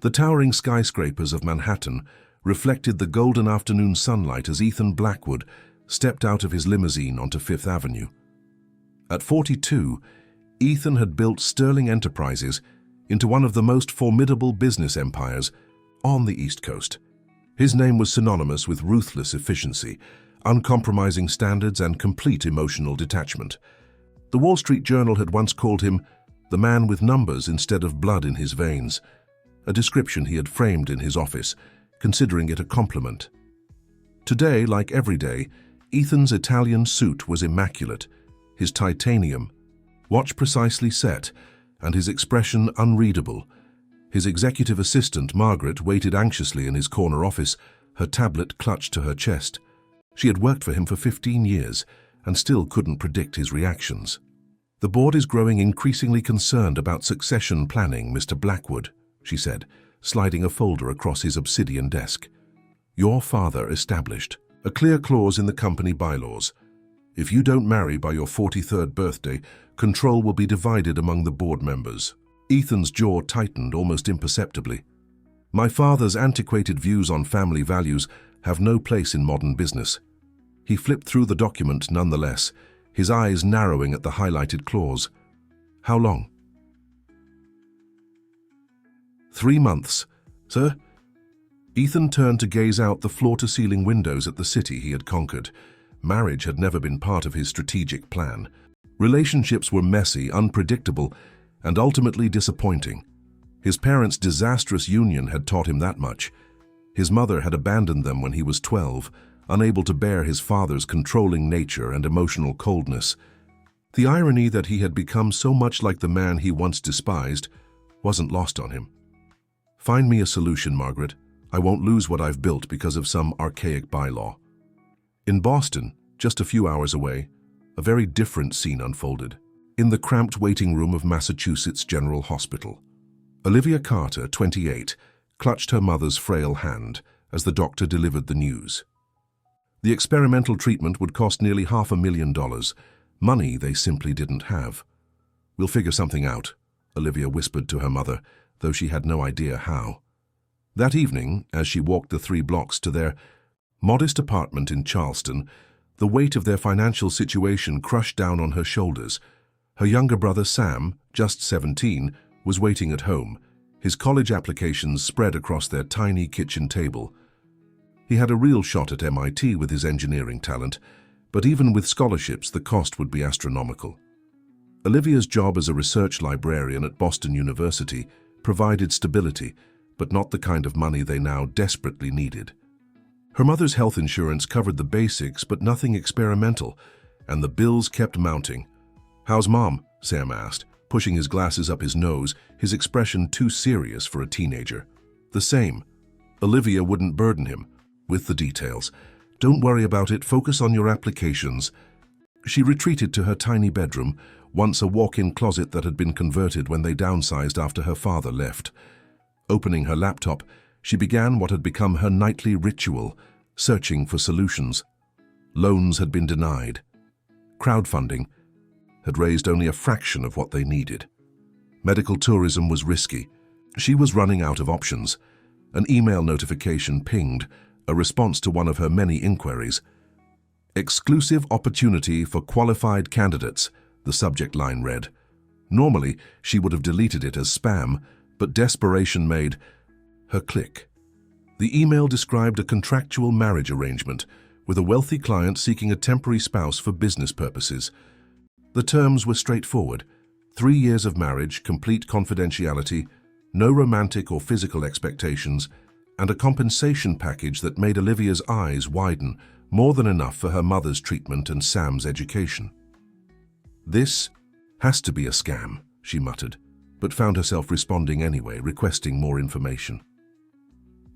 The towering skyscrapers of Manhattan reflected the golden afternoon sunlight as Ethan Blackwood stepped out of his limousine onto Fifth Avenue. At 42, Ethan had built Sterling Enterprises into one of the most formidable business empires on the East Coast. His name was synonymous with ruthless efficiency, uncompromising standards, and complete emotional detachment. The Wall Street Journal had once called him the man with numbers instead of blood in his veins, a description he had framed in his office, considering it a compliment. Today, like every day, Ethan's Italian suit was immaculate, his titanium, watch precisely set, and his expression unreadable. His executive assistant, Margaret, waited anxiously in his corner office, her tablet clutched to her chest. She had worked for him for 15 years and still couldn't predict his reactions. "The board is growing increasingly concerned about succession planning, Mr. Blackwood," she said, sliding a folder across his obsidian desk. "Your father established a clear clause in the company bylaws. If you don't marry by your 43rd birthday, control will be divided among the board members." Ethan's jaw tightened almost imperceptibly. "My father's antiquated views on family values have no place in modern business." He flipped through the document nonetheless, his eyes narrowing at the highlighted clause. "How long?" 3 months, sir." Ethan turned to gaze out the floor-to-ceiling windows at the city he had conquered. Marriage had never been part of his strategic plan. Relationships were messy, unpredictable, and ultimately disappointing. His parents' disastrous union had taught him that much. His mother had abandoned them when he was 12, unable to bear his father's controlling nature and emotional coldness. The irony that he had become so much like the man he once despised wasn't lost on him. "Find me a solution, Margaret. I won't lose what I've built because of some archaic bylaw." In Boston, just a few hours away, a very different scene unfolded. In the cramped waiting room of Massachusetts General Hospital, Olivia Carter, 28, clutched her mother's frail hand as the doctor delivered the news. The experimental treatment would cost nearly $500,000, money they simply didn't have. "We'll figure something out," Olivia whispered to her mother, though she had no idea how. That evening, as she walked the 3 blocks to their modest apartment in Charleston, the weight of their financial situation crushed down on her shoulders. Her younger brother Sam, just 17, was waiting at home, his college applications spread across their tiny kitchen table. He had a real shot at MIT with his engineering talent, but even with scholarships the cost would be astronomical. Olivia's job as a research librarian at Boston University provided stability, but not the kind of money they now desperately needed. Her mother's health insurance covered the basics, but nothing experimental, and the bills kept mounting. "How's Mom?" Sam asked, pushing his glasses up his nose, his expression too serious for a teenager. "The same." Olivia wouldn't burden him with the details. "Don't worry about it, focus on your applications." She retreated to her tiny bedroom, once a walk-in closet that had been converted when they downsized after her father left. Opening her laptop, she began what had become her nightly ritual, searching for solutions. Loans had been denied. Crowdfunding had raised only a fraction of what they needed. Medical tourism was risky. She was running out of options. An email notification pinged, a response to one of her many inquiries. "Exclusive opportunity for qualified candidates," the subject line read. Normally, she would have deleted it as spam, but desperation made her click. The email described a contractual marriage arrangement with a wealthy client seeking a temporary spouse for business purposes. The terms were straightforward: 3 years of marriage, complete confidentiality, no romantic or physical expectations, and a compensation package that made Olivia's eyes widen, more than enough for her mother's treatment and Sam's education. "This has to be a scam," she muttered, but found herself responding anyway, requesting more information.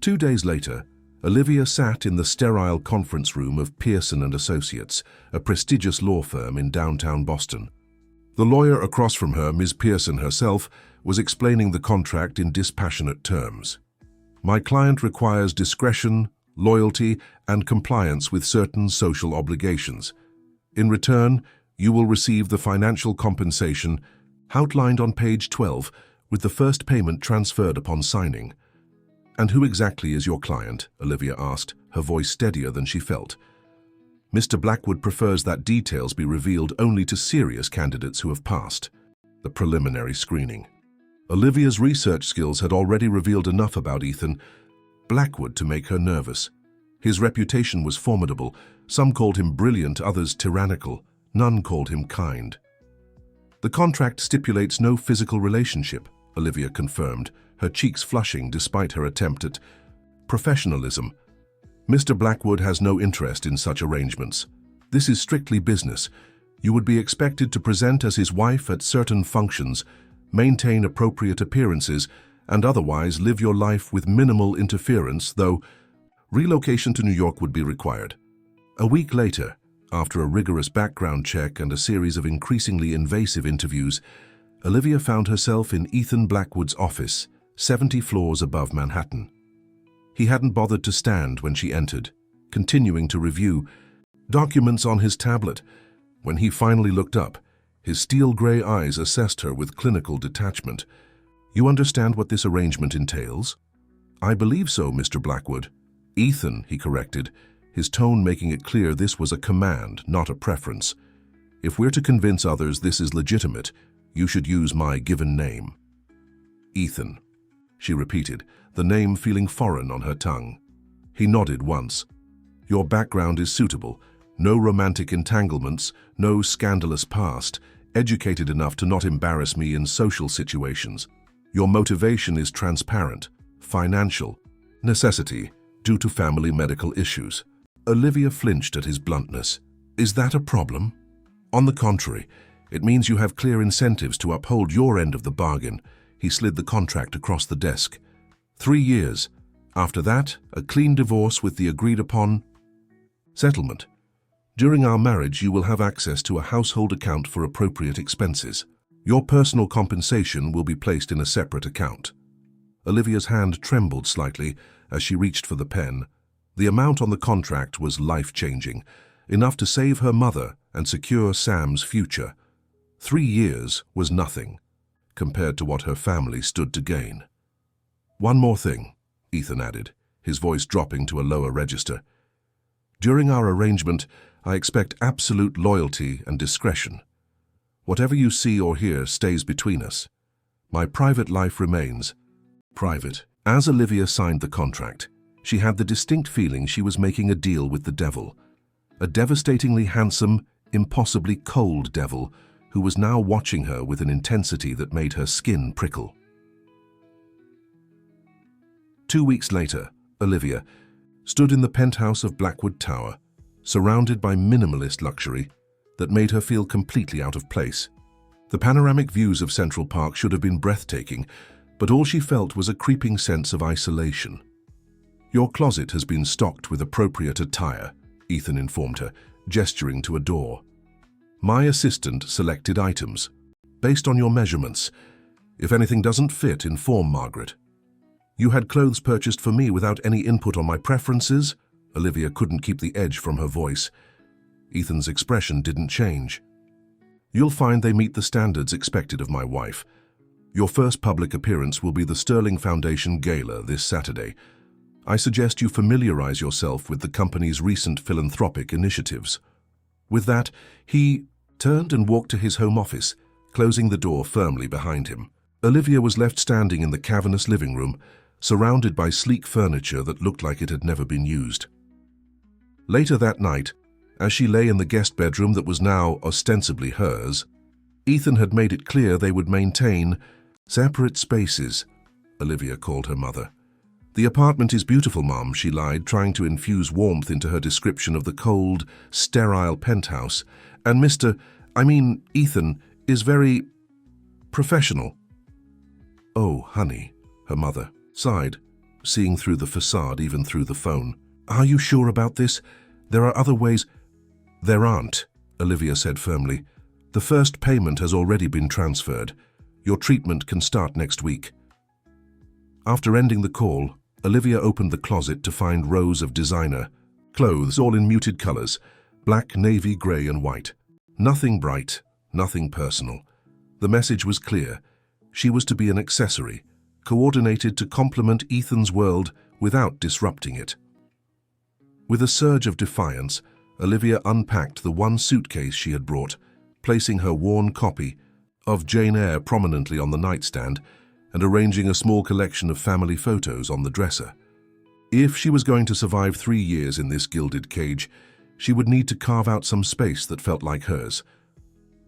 2 days later, Olivia sat in the sterile conference room of Pearson & Associates, a prestigious law firm in downtown Boston. The lawyer across from her, Ms. Pearson herself, was explaining the contract in dispassionate terms. "My client requires discretion, loyalty, and compliance with certain social obligations. In return, you will receive the financial compensation outlined on page 12, with the first payment transferred upon signing. "And who exactly is your client?" Olivia asked, her voice steadier than she felt. "Mr. Blackwood prefers that details be revealed only to serious candidates who have passed the preliminary screening." Olivia's research skills had already revealed enough about Ethan Blackwood to make her nervous. His reputation was formidable. Some called him brilliant, others tyrannical. None called him kind. "The contract stipulates no physical relationship," Olivia confirmed, her cheeks flushing despite her attempt at professionalism. "Mr. Blackwood has no interest in such arrangements. This is strictly business. You would be expected to present as his wife at certain functions, maintain appropriate appearances, and otherwise live your life with minimal interference, though relocation to New York would be required." A week later, after a rigorous background check and a series of increasingly invasive interviews, Olivia found herself in Ethan Blackwood's office, 70 floors above Manhattan. He hadn't bothered to stand when she entered, continuing to review documents on his tablet. When he finally looked up, his steel-gray eyes assessed her with clinical detachment. "You understand what this arrangement entails?" "I believe so, Mr. Blackwood." "Ethan," he corrected, his tone making it clear this was a command, not a preference. "If we're to convince others this is legitimate, you should use my given name." "Ethan," she repeated, the name feeling foreign on her tongue. He nodded once. "Your background is suitable. No romantic entanglements, no scandalous past, educated enough to not embarrass me in social situations. Your motivation is transparent, financial, necessity, due to family medical issues." Olivia flinched at his bluntness. "Is that a problem?" "On the contrary, it means you have clear incentives to uphold your end of the bargain." He slid the contract across the desk. 3 years. After that, a clean divorce with the agreed-upon settlement. During our marriage, you will have access to a household account for appropriate expenses. Your personal compensation will be placed in a separate account. Olivia's hand trembled slightly as she reached for the pen. The amount on the contract was life-changing, enough to save her mother and secure Sam's future. 3 years was nothing compared to what her family stood to gain. "One more thing," Ethan added, his voice dropping to a lower register. "During our arrangement, I expect absolute loyalty and discretion. Whatever you see or hear stays between us. My private life remains private." As Olivia signed the contract, she had the distinct feeling she was making a deal with the devil, a devastatingly handsome, impossibly cold devil who was now watching her with an intensity that made her skin prickle. 2 weeks later, Olivia stood in the penthouse of Blackwood Tower, surrounded by minimalist luxury that made her feel completely out of place. The panoramic views of Central Park should have been breathtaking, but all she felt was a creeping sense of isolation. "Your closet has been stocked with appropriate attire," Ethan informed her, gesturing to a door. "My assistant selected items, based on your measurements. If anything doesn't fit, inform Margaret." "You had clothes purchased for me without any input on my preferences?" Olivia couldn't keep the edge from her voice. Ethan's expression didn't change. "You'll find they meet the standards expected of my wife. Your first public appearance will be the Sterling Foundation Gala this Saturday. I suggest you familiarize yourself with the company's recent philanthropic initiatives." With that, he turned and walked to his home office, closing the door firmly behind him. Olivia was left standing in the cavernous living room, surrounded by sleek furniture that looked like it had never been used. Later that night, as she lay in the guest bedroom that was now ostensibly hers, Ethan had made it clear they would maintain separate spaces, Olivia called her mother. "The apartment is beautiful, Mom," she lied, trying to infuse warmth into her description of the cold, sterile penthouse. "And Ethan, is very professional." "Oh, honey," her mother sighed, seeing through the facade even through the phone. "Are you sure about this? There are other ways." "There aren't," Olivia said firmly. "The first payment has already been transferred. Your treatment can start next week." After ending the call, Olivia opened the closet to find rows of designer clothes, all in muted colors, black, navy, gray, and white. Nothing bright, nothing personal. The message was clear. She was to be an accessory, coordinated to complement Ethan's world without disrupting it. With a surge of defiance, Olivia unpacked the one suitcase she had brought, placing her worn copy of Jane Eyre prominently on the nightstand and arranging a small collection of family photos on the dresser. If she was going to survive 3 years in this gilded cage, she would need to carve out some space that felt like hers.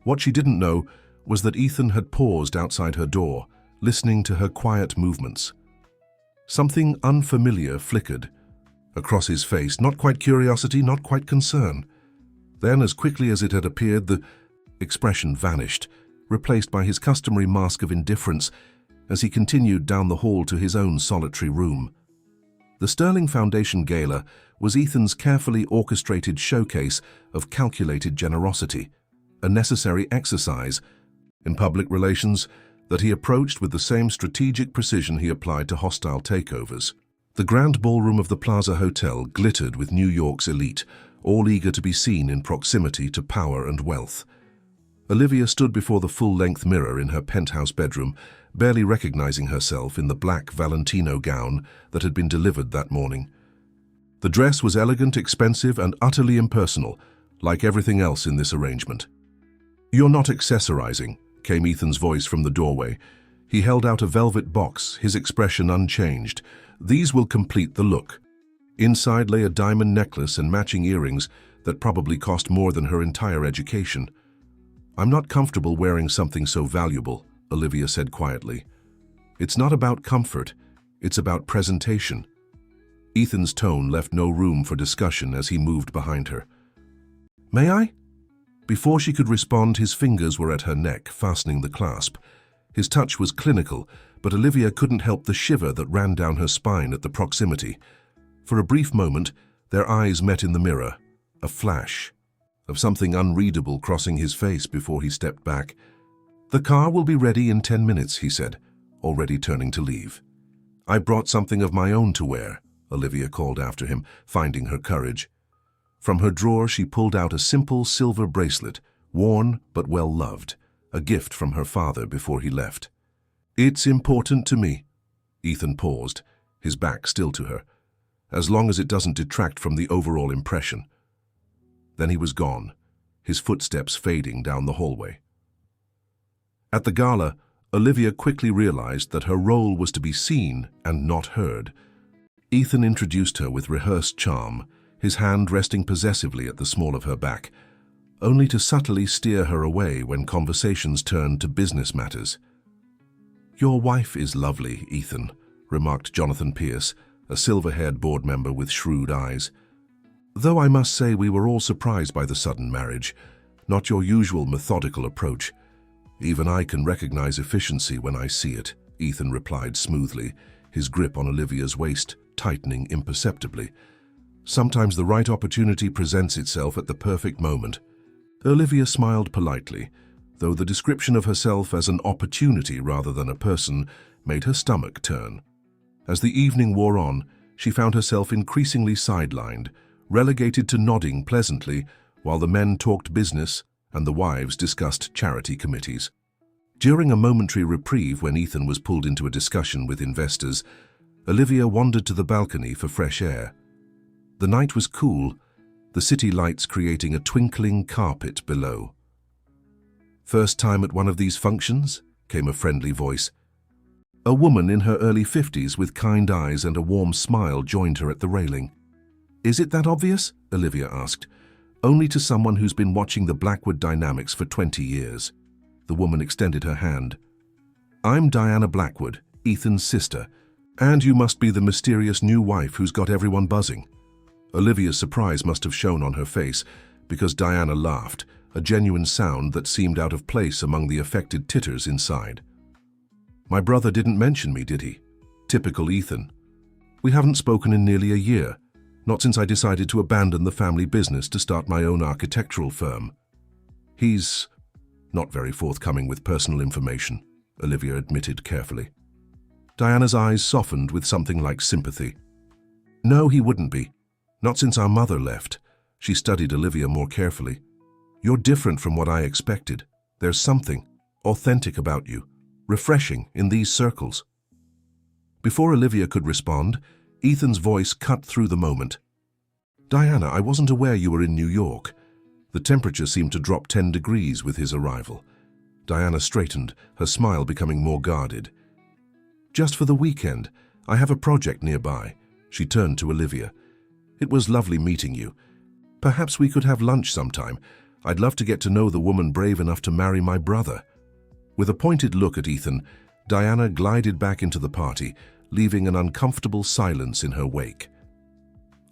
What she didn't know was that Ethan had paused outside her door, listening to her quiet movements. Something unfamiliar flickered across his face, not quite curiosity, not quite concern. Then, as quickly as it had appeared, the expression vanished, replaced by his customary mask of indifference as he continued down the hall to his own solitary room. The Sterling Foundation Gala was Ethan's carefully orchestrated showcase of calculated generosity, a necessary exercise in public relations that he approached with the same strategic precision he applied to hostile takeovers. The grand ballroom of the Plaza Hotel glittered with New York's elite, all eager to be seen in proximity to power and wealth. Olivia stood before the full-length mirror in her penthouse bedroom, barely recognizing herself in the black Valentino gown that had been delivered that morning. The dress was elegant, expensive, and utterly impersonal, like everything else in this arrangement. "You're not accessorizing," came Ethan's voice from the doorway. He held out a velvet box, his expression unchanged. "These will complete the look." Inside lay a diamond necklace and matching earrings that probably cost more than her entire education. "I'm not comfortable wearing something so valuable," Olivia said quietly. "It's not about comfort, it's about presentation." Ethan's tone left no room for discussion as he moved behind her. "May I?" Before she could respond, his fingers were at her neck, fastening the clasp. His touch was clinical, but Olivia couldn't help the shiver that ran down her spine at the proximity. For a brief moment, their eyes met in the mirror, a flash of something unreadable crossing his face before he stepped back. "The car will be ready in 10 minutes, he said, already turning to leave. "I brought something of my own to wear," Olivia called after him, finding her courage. From her drawer, she pulled out a simple silver bracelet, worn but well-loved, a gift from her father before he left. "It's important to me." Ethan paused, his back still to her. "As long as it doesn't detract from the overall impression." Then he was gone, his footsteps fading down the hallway. At the gala, Olivia quickly realized that her role was to be seen and not heard. Ethan introduced her with rehearsed charm, his hand resting possessively at the small of her back, only to subtly steer her away when conversations turned to business matters. "Your wife is lovely, Ethan," remarked Jonathan Pierce, a silver-haired board member with shrewd eyes. "Though I must say we were all surprised by the sudden marriage, not your usual methodical approach. Even I can recognize efficiency when I see it," Ethan replied smoothly, his grip on Olivia's waist tightening imperceptibly. "Sometimes the right opportunity presents itself at the perfect moment." Olivia smiled politely, though the description of herself as an opportunity rather than a person made her stomach turn. As the evening wore on, she found herself increasingly sidelined, relegated to nodding pleasantly while the men talked business and the wives discussed charity committees. During a momentary reprieve when Ethan was pulled into a discussion with investors, Olivia wandered to the balcony for fresh air. The night was cool, the city lights creating a twinkling carpet below. "First time at one of these functions?" came a friendly voice. A woman in her early 50s with kind eyes and a warm smile joined her at the railing. "Is it that obvious?" Olivia asked. "Only to someone who's been watching the Blackwood dynamics for 20 years. The woman extended her hand. "I'm Diana Blackwood, Ethan's sister, and you must be the mysterious new wife who's got everyone buzzing." Olivia's surprise must have shown on her face, because Diana laughed, a genuine sound that seemed out of place among the affected titters inside. "My brother didn't mention me, did he? Typical Ethan. We haven't spoken in nearly a year, not since I decided to abandon the family business to start my own architectural firm. He's not very forthcoming with personal information," Olivia admitted carefully. Diana's eyes softened with something like sympathy. "No, he wouldn't be. Not since our mother left." She studied Olivia more carefully. "You're different from what I expected. There's something authentic about you, refreshing in these circles." Before Olivia could respond, Ethan's voice cut through the moment. "Diana, I wasn't aware you were in New York." The temperature seemed to drop 10 degrees with his arrival. Diana straightened, her smile becoming more guarded. "Just for the weekend. I have a project nearby." She turned to Olivia. "It was lovely meeting you. Perhaps we could have lunch sometime. I'd love to get to know the woman brave enough to marry my brother." With a pointed look at Ethan, Diana glided back into the party, leaving an uncomfortable silence in her wake.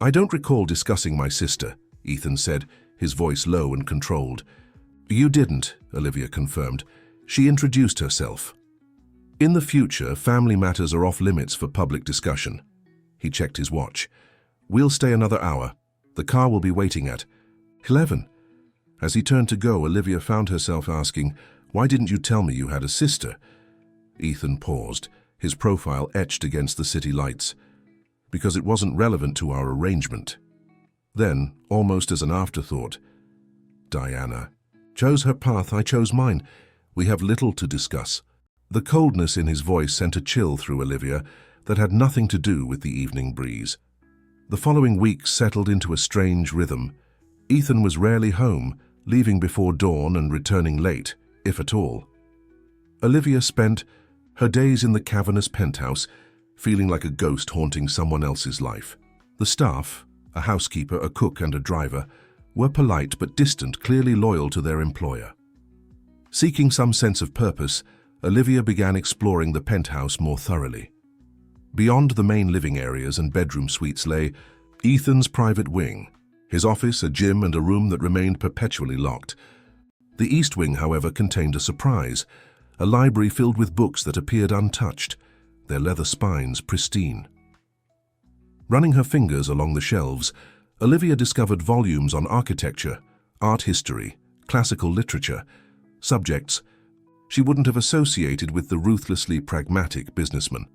"I don't recall discussing my sister," Ethan said, his voice low and controlled. "You didn't," Olivia confirmed. "She introduced herself." "In the future, family matters are off limits for public discussion." He checked his watch. "We'll stay another hour. The car will be waiting at 11. As he turned to go, Olivia found herself asking, "Why didn't you tell me you had a sister?" Ethan paused, his profile etched against the city lights. "Because it wasn't relevant to our arrangement." Then, almost as an afterthought, "Diana chose her path, I chose mine. We have little to discuss." The coldness in his voice sent a chill through Olivia that had nothing to do with the evening breeze. The following weeks settled into a strange rhythm. Ethan was rarely home, leaving before dawn and returning late, if at all. Olivia spent her days in the cavernous penthouse, feeling like a ghost haunting someone else's life. The staff, a housekeeper, a cook, and a driver, were polite but distant, clearly loyal to their employer. Seeking some sense of purpose, Olivia began exploring the penthouse more thoroughly. Beyond the main living areas and bedroom suites lay Ethan's private wing, his office, a gym, and a room that remained perpetually locked. The East Wing, however, contained a surprise, a library filled with books that appeared untouched, their leather spines pristine. Running her fingers along the shelves, Olivia discovered volumes on architecture, art history, classical literature, subjects she wouldn't have associated with the ruthlessly pragmatic businessman.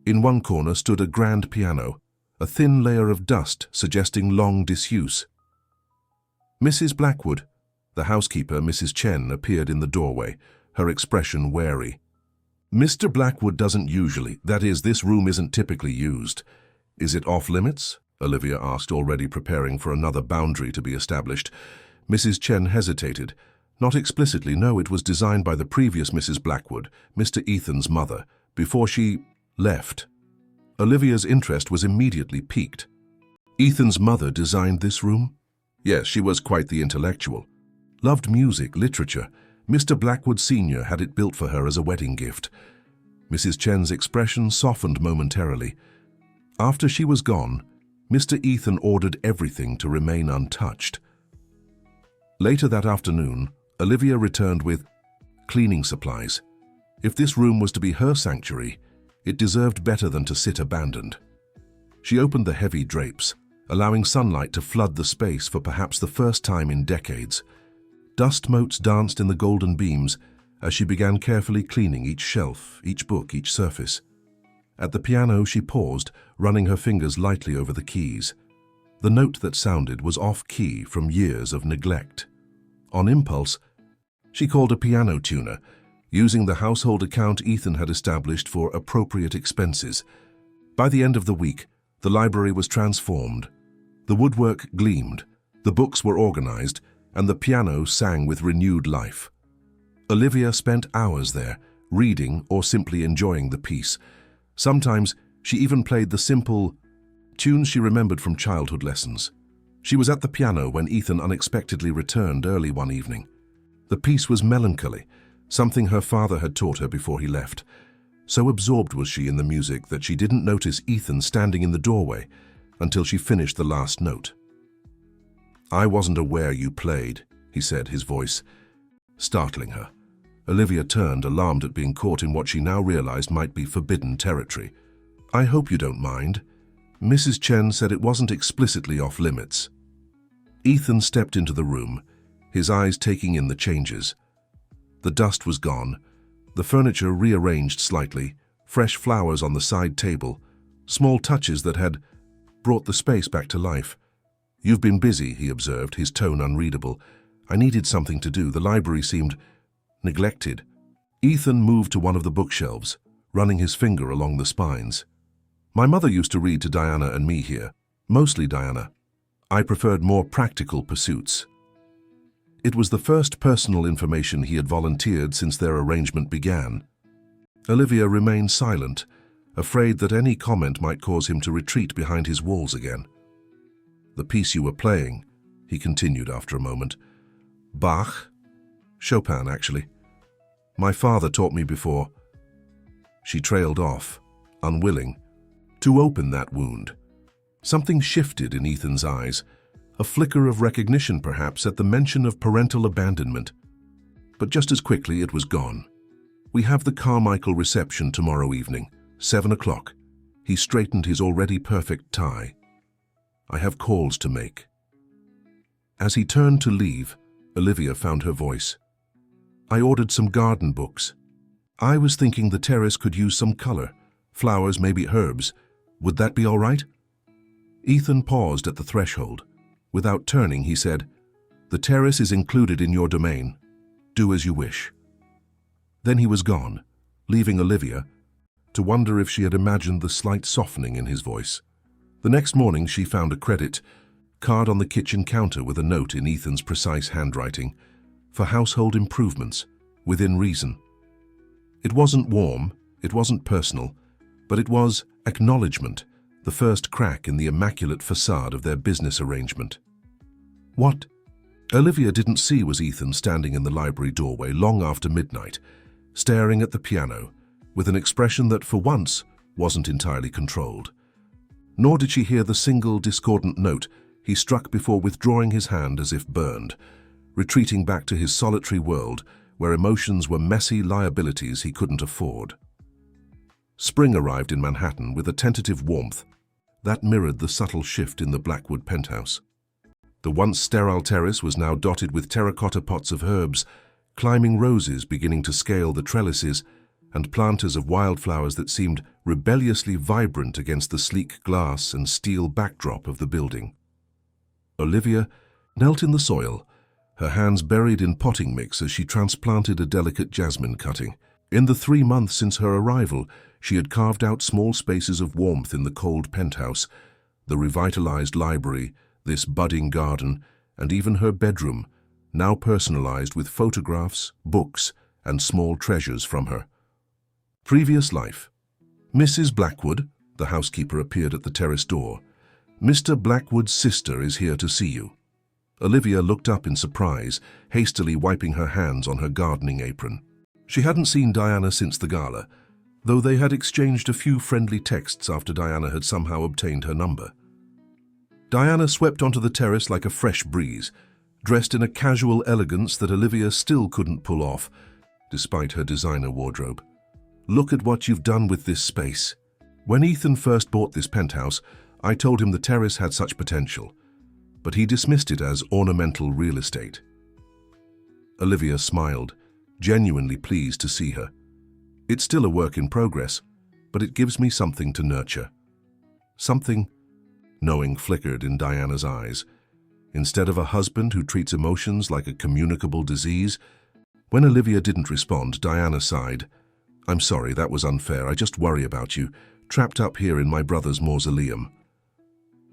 In one corner stood a grand piano, a thin layer of dust suggesting long disuse. Mrs. Blackwood, the housekeeper, Mrs. Chen, appeared in the doorway, her expression wary. "Mr. Blackwood doesn't usually, that is, this room isn't typically used. Is it off limits?" Olivia asked, already preparing for another boundary to be established. Mrs. Chen hesitated. Not explicitly, no, it was designed by the previous Mrs. Blackwood, Mr. Ethan's mother, before she left. Olivia's interest was immediately piqued. "Ethan's mother designed this room?" "Yes, she was quite the intellectual. Loved music, literature. Mr. Blackwood Sr. had it built for her as a wedding gift." Mrs. Chen's expression softened momentarily. After she was gone, Mr. Ethan ordered everything to remain untouched. Later that afternoon, Olivia returned with cleaning supplies. If this room was to be her sanctuary, it deserved better than to sit abandoned. She opened the heavy drapes, allowing sunlight to flood the space for perhaps the first time in decades. Dust motes danced in the golden beams as she began carefully cleaning each shelf, each book, each surface. At the piano, she paused, running her fingers lightly over the keys. The note that sounded was off-key from years of neglect. On impulse, she called a piano tuner, using the household account Ethan had established for appropriate expenses. By the end of the week, the library was transformed. The woodwork gleamed, the books were organized, and the piano sang with renewed life. Olivia spent hours there, reading or simply enjoying the piece. Sometimes she even played the simple tunes she remembered from childhood lessons. She was at the piano when Ethan unexpectedly returned early one evening. The piece was melancholy, something her father had taught her before he left. So absorbed was she in the music that she didn't notice Ethan standing in the doorway until she finished the last note. "I wasn't aware you played," he said, his voice startling her. Olivia turned, alarmed at being caught in what she now realized might be forbidden territory. "I hope you don't mind." Mrs. Chen said it wasn't explicitly off limits. Ethan stepped into the room, his eyes taking in the changes. The dust was gone, the furniture rearranged slightly, fresh flowers on the side table, small touches that had brought the space back to life. "You've been busy," he observed, his tone unreadable. "I needed something to do. The library seemed neglected." Ethan moved to one of the bookshelves, running his finger along the spines. My mother used to read to Diana and me here, mostly Diana. I preferred more practical pursuits. It was the first personal information he had volunteered since their arrangement began. Olivia remained silent, afraid that any comment might cause him to retreat behind his walls again. "The piece you were playing," he continued after a moment. "Bach? Chopin, actually. My father taught me before." She trailed off, unwilling to open that wound. Something shifted in Ethan's eyes, a flicker of recognition perhaps at the mention of parental abandonment. But just as quickly it was gone. "We have the Carmichael reception tomorrow evening, 7 o'clock. He straightened his already perfect tie. "I have calls to make." As he turned to leave, Olivia found her voice. "I ordered some garden books. I was thinking the terrace could use some color, flowers, maybe herbs. Would that be all right?" Ethan paused at the threshold. Without turning, he said, "The terrace is included in your domain. Do as you wish." Then he was gone, leaving Olivia to wonder if she had imagined the slight softening in his voice. The next morning she found a credit card on the kitchen counter with a note in Ethan's precise handwriting, "For household improvements, within reason." It wasn't warm, it wasn't personal, but it was acknowledgement, the first crack in the immaculate facade of their business arrangement. What Olivia didn't see was Ethan standing in the library doorway long after midnight, staring at the piano, with an expression that for once wasn't entirely controlled. Nor did she hear the single discordant note he struck before withdrawing his hand as if burned, retreating back to his solitary world where emotions were messy liabilities he couldn't afford. Spring arrived in Manhattan with a tentative warmth that mirrored the subtle shift in the Blackwood penthouse. The once sterile terrace was now dotted with terracotta pots of herbs, climbing roses beginning to scale the trellises, and planters of wildflowers that seemed rebelliously vibrant against the sleek glass and steel backdrop of the building. Olivia knelt in the soil, her hands buried in potting mix as she transplanted a delicate jasmine cutting. In the 3 months since her arrival, she had carved out small spaces of warmth in the cold penthouse, the revitalized library, this budding garden, and even her bedroom, now personalized with photographs, books, and small treasures from her previous life. "Mrs. Blackwood," the housekeeper appeared at the terrace door. "Mr. Blackwood's sister is here to see you." Olivia looked up in surprise, hastily wiping her hands on her gardening apron. She hadn't seen Diana since the gala, though they had exchanged a few friendly texts after Diana had somehow obtained her number. Diana swept onto the terrace like a fresh breeze, dressed in a casual elegance that Olivia still couldn't pull off, despite her designer wardrobe. "Look at what you've done with this space. When Ethan first bought this penthouse, I told him the terrace had such potential, but he dismissed it as ornamental real estate." Olivia smiled, genuinely pleased to see her. "It's still a work in progress, but it gives me something to nurture." Something, knowing flickered in Diana's eyes. Instead of a husband who treats emotions like a communicable disease. When Olivia didn't respond, Diana sighed. "I'm sorry, that was unfair. I just worry about you, trapped up here in my brother's mausoleum."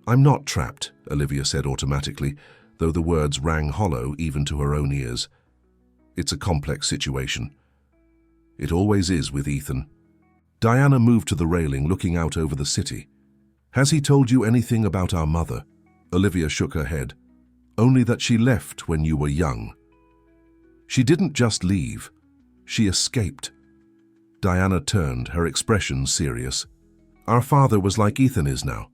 "I'm not trapped," Olivia said automatically, though the words rang hollow even to her own ears. "It's a complex situation. It always is with Ethan." Diana moved to the railing, looking out over the city. "Has he told you anything about our mother?" Olivia shook her head. "Only that she left when you were young." "She didn't just leave. She escaped." Diana turned, her expression serious. "Our father was like Ethan is now,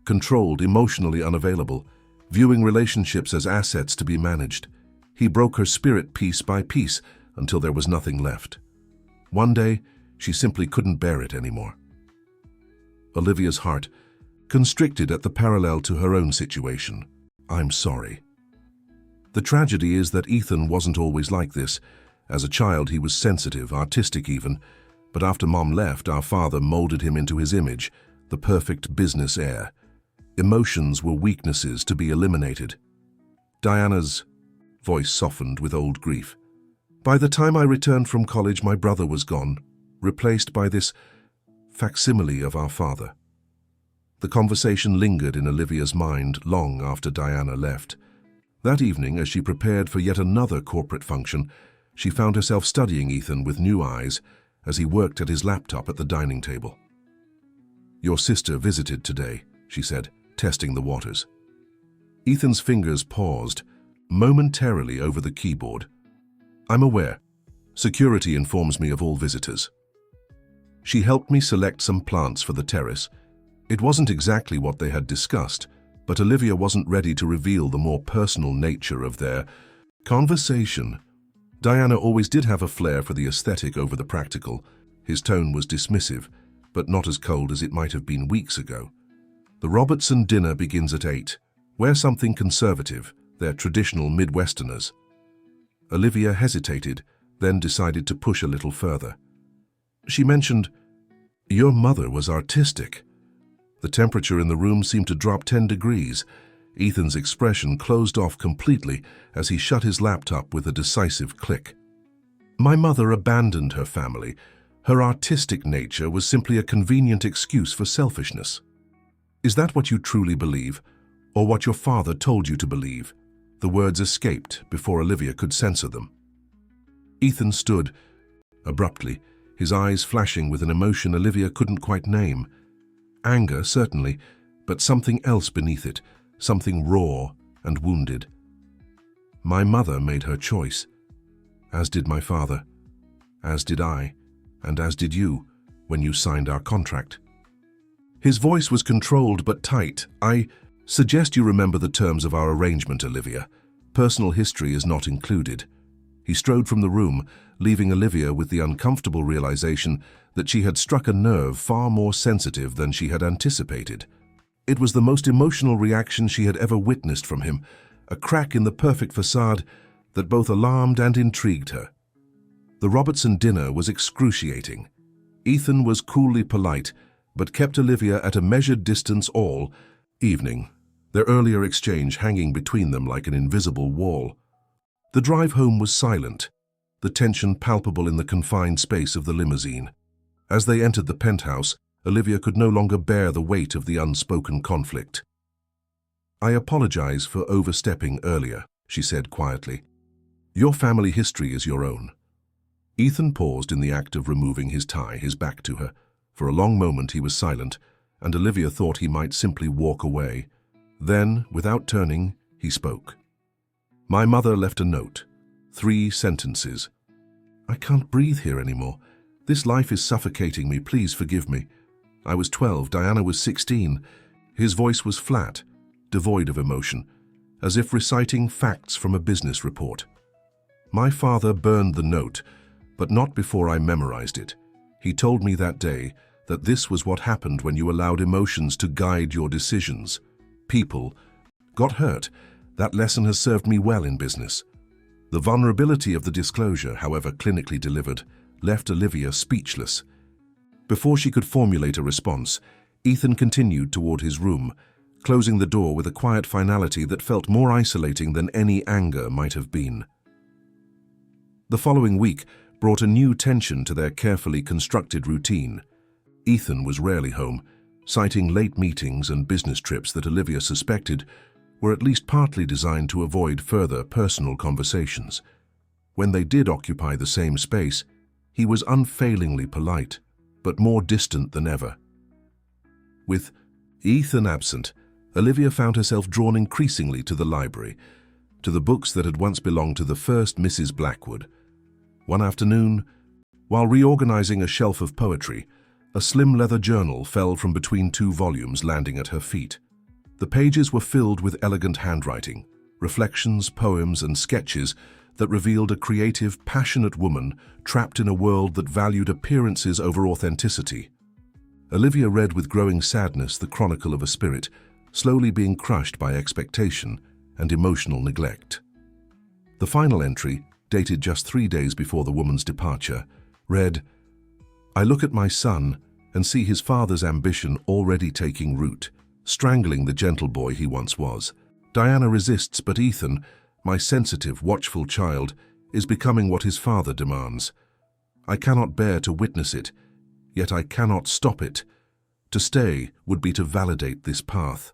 controlled, emotionally unavailable, viewing relationships as assets to be managed. He broke her spirit piece by piece until there was nothing left. One day, she simply couldn't bear it anymore." Olivia's heart constricted at the parallel to her own situation. "I'm sorry." The tragedy is that Ethan wasn't always like this. As a child, he was sensitive, artistic even, but after Mom left, our father molded him into his image, the perfect business heir. Emotions were weaknesses to be eliminated. Diana's voice softened with old grief. "By the time I returned from college, my brother was gone, replaced by this facsimile of our father. The conversation lingered in Olivia's mind long after Diana left. That evening, as she prepared for yet another corporate function, she found herself studying Ethan with new eyes as he worked at his laptop at the dining table. "Your sister visited today," she said, testing the waters. Ethan's fingers paused momentarily over the keyboard. "I'm aware. Security informs me of all visitors. She helped me select some plants for the terrace. It wasn't exactly what they had discussed, but Olivia wasn't ready to reveal the more personal nature of their conversation. Diana always did have a flair for the aesthetic over the practical. His tone was dismissive, but not as cold as it might have been weeks ago. "The Robertson dinner begins at 8. Wear something conservative. They're traditional Midwesterners." Olivia hesitated, then decided to push a little further. She mentioned, "Your mother was artistic." The temperature in the room seemed to drop 10 degrees. Ethan's expression closed off completely as he shut his laptop with a decisive click. "My mother abandoned her family. Her artistic nature was simply a convenient excuse for selfishness." "Is that what you truly believe, or what your father told you to believe?" The words escaped before Olivia could censor them. Ethan stood abruptly, his eyes flashing with an emotion Olivia couldn't quite name. Anger, certainly, but something else beneath it, something raw and wounded. "My mother made her choice, as did my father, as did I, and as did you, when you signed our contract." His voice was controlled but tight. "I suggest you remember the terms of our arrangement, Olivia. Personal history is not included." He strode from the room, leaving Olivia with the uncomfortable realization that she had struck a nerve far more sensitive than she had anticipated. It was the most emotional reaction she had ever witnessed from him, a crack in the perfect facade that both alarmed and intrigued her. The Robertson dinner was excruciating. Ethan was coolly polite, but kept Olivia at a measured distance all evening, their earlier exchange hanging between them like an invisible wall. The drive home was silent, the tension palpable in the confined space of the limousine. As they entered the penthouse, Olivia could no longer bear the weight of the unspoken conflict. "I apologize for overstepping earlier," she said quietly. "Your family history is your own." Ethan paused in the act of removing his tie, his back to her. For a long moment he was silent, and Olivia thought he might simply walk away. Then, without turning, he spoke. "My mother left a note. 3 sentences. I can't breathe here anymore. This life is suffocating me. Please forgive me. I was 12, Diana was 16. His voice was flat, devoid of emotion, as if reciting facts from a business report. "My father burned the note, but not before I memorized it. He told me that day that this was what happened when you allowed emotions to guide your decisions. People got hurt. That lesson has served me well in business." The vulnerability of the disclosure, however clinically delivered, left Olivia speechless. Before she could formulate a response, Ethan continued toward his room, closing the door with a quiet finality that felt more isolating than any anger might have been. The following week brought a new tension to their carefully constructed routine. Ethan was rarely home, citing late meetings and business trips that Olivia suspected were at least partly designed to avoid further personal conversations. When they did occupy the same space, he was unfailingly polite, but more distant than ever. With Ethan absent, Olivia found herself drawn increasingly to the library, to the books that had once belonged to the first Mrs. Blackwood. One afternoon, while reorganizing a shelf of poetry, a slim leather journal fell from between 2 volumes, landing at her feet. The pages were filled with elegant handwriting, reflections, poems, and sketches that revealed a creative, passionate woman trapped in a world that valued appearances over authenticity. Olivia read with growing sadness the chronicle of a spirit slowly being crushed by expectation and emotional neglect. The final entry, dated just 3 days before the woman's departure, read, "I look at my son and see his father's ambition already taking root, strangling the gentle boy he once was. Diana resists, but Ethan, my sensitive, watchful child, is becoming what his father demands. I cannot bear to witness it, yet I cannot stop it. To stay would be to validate this path.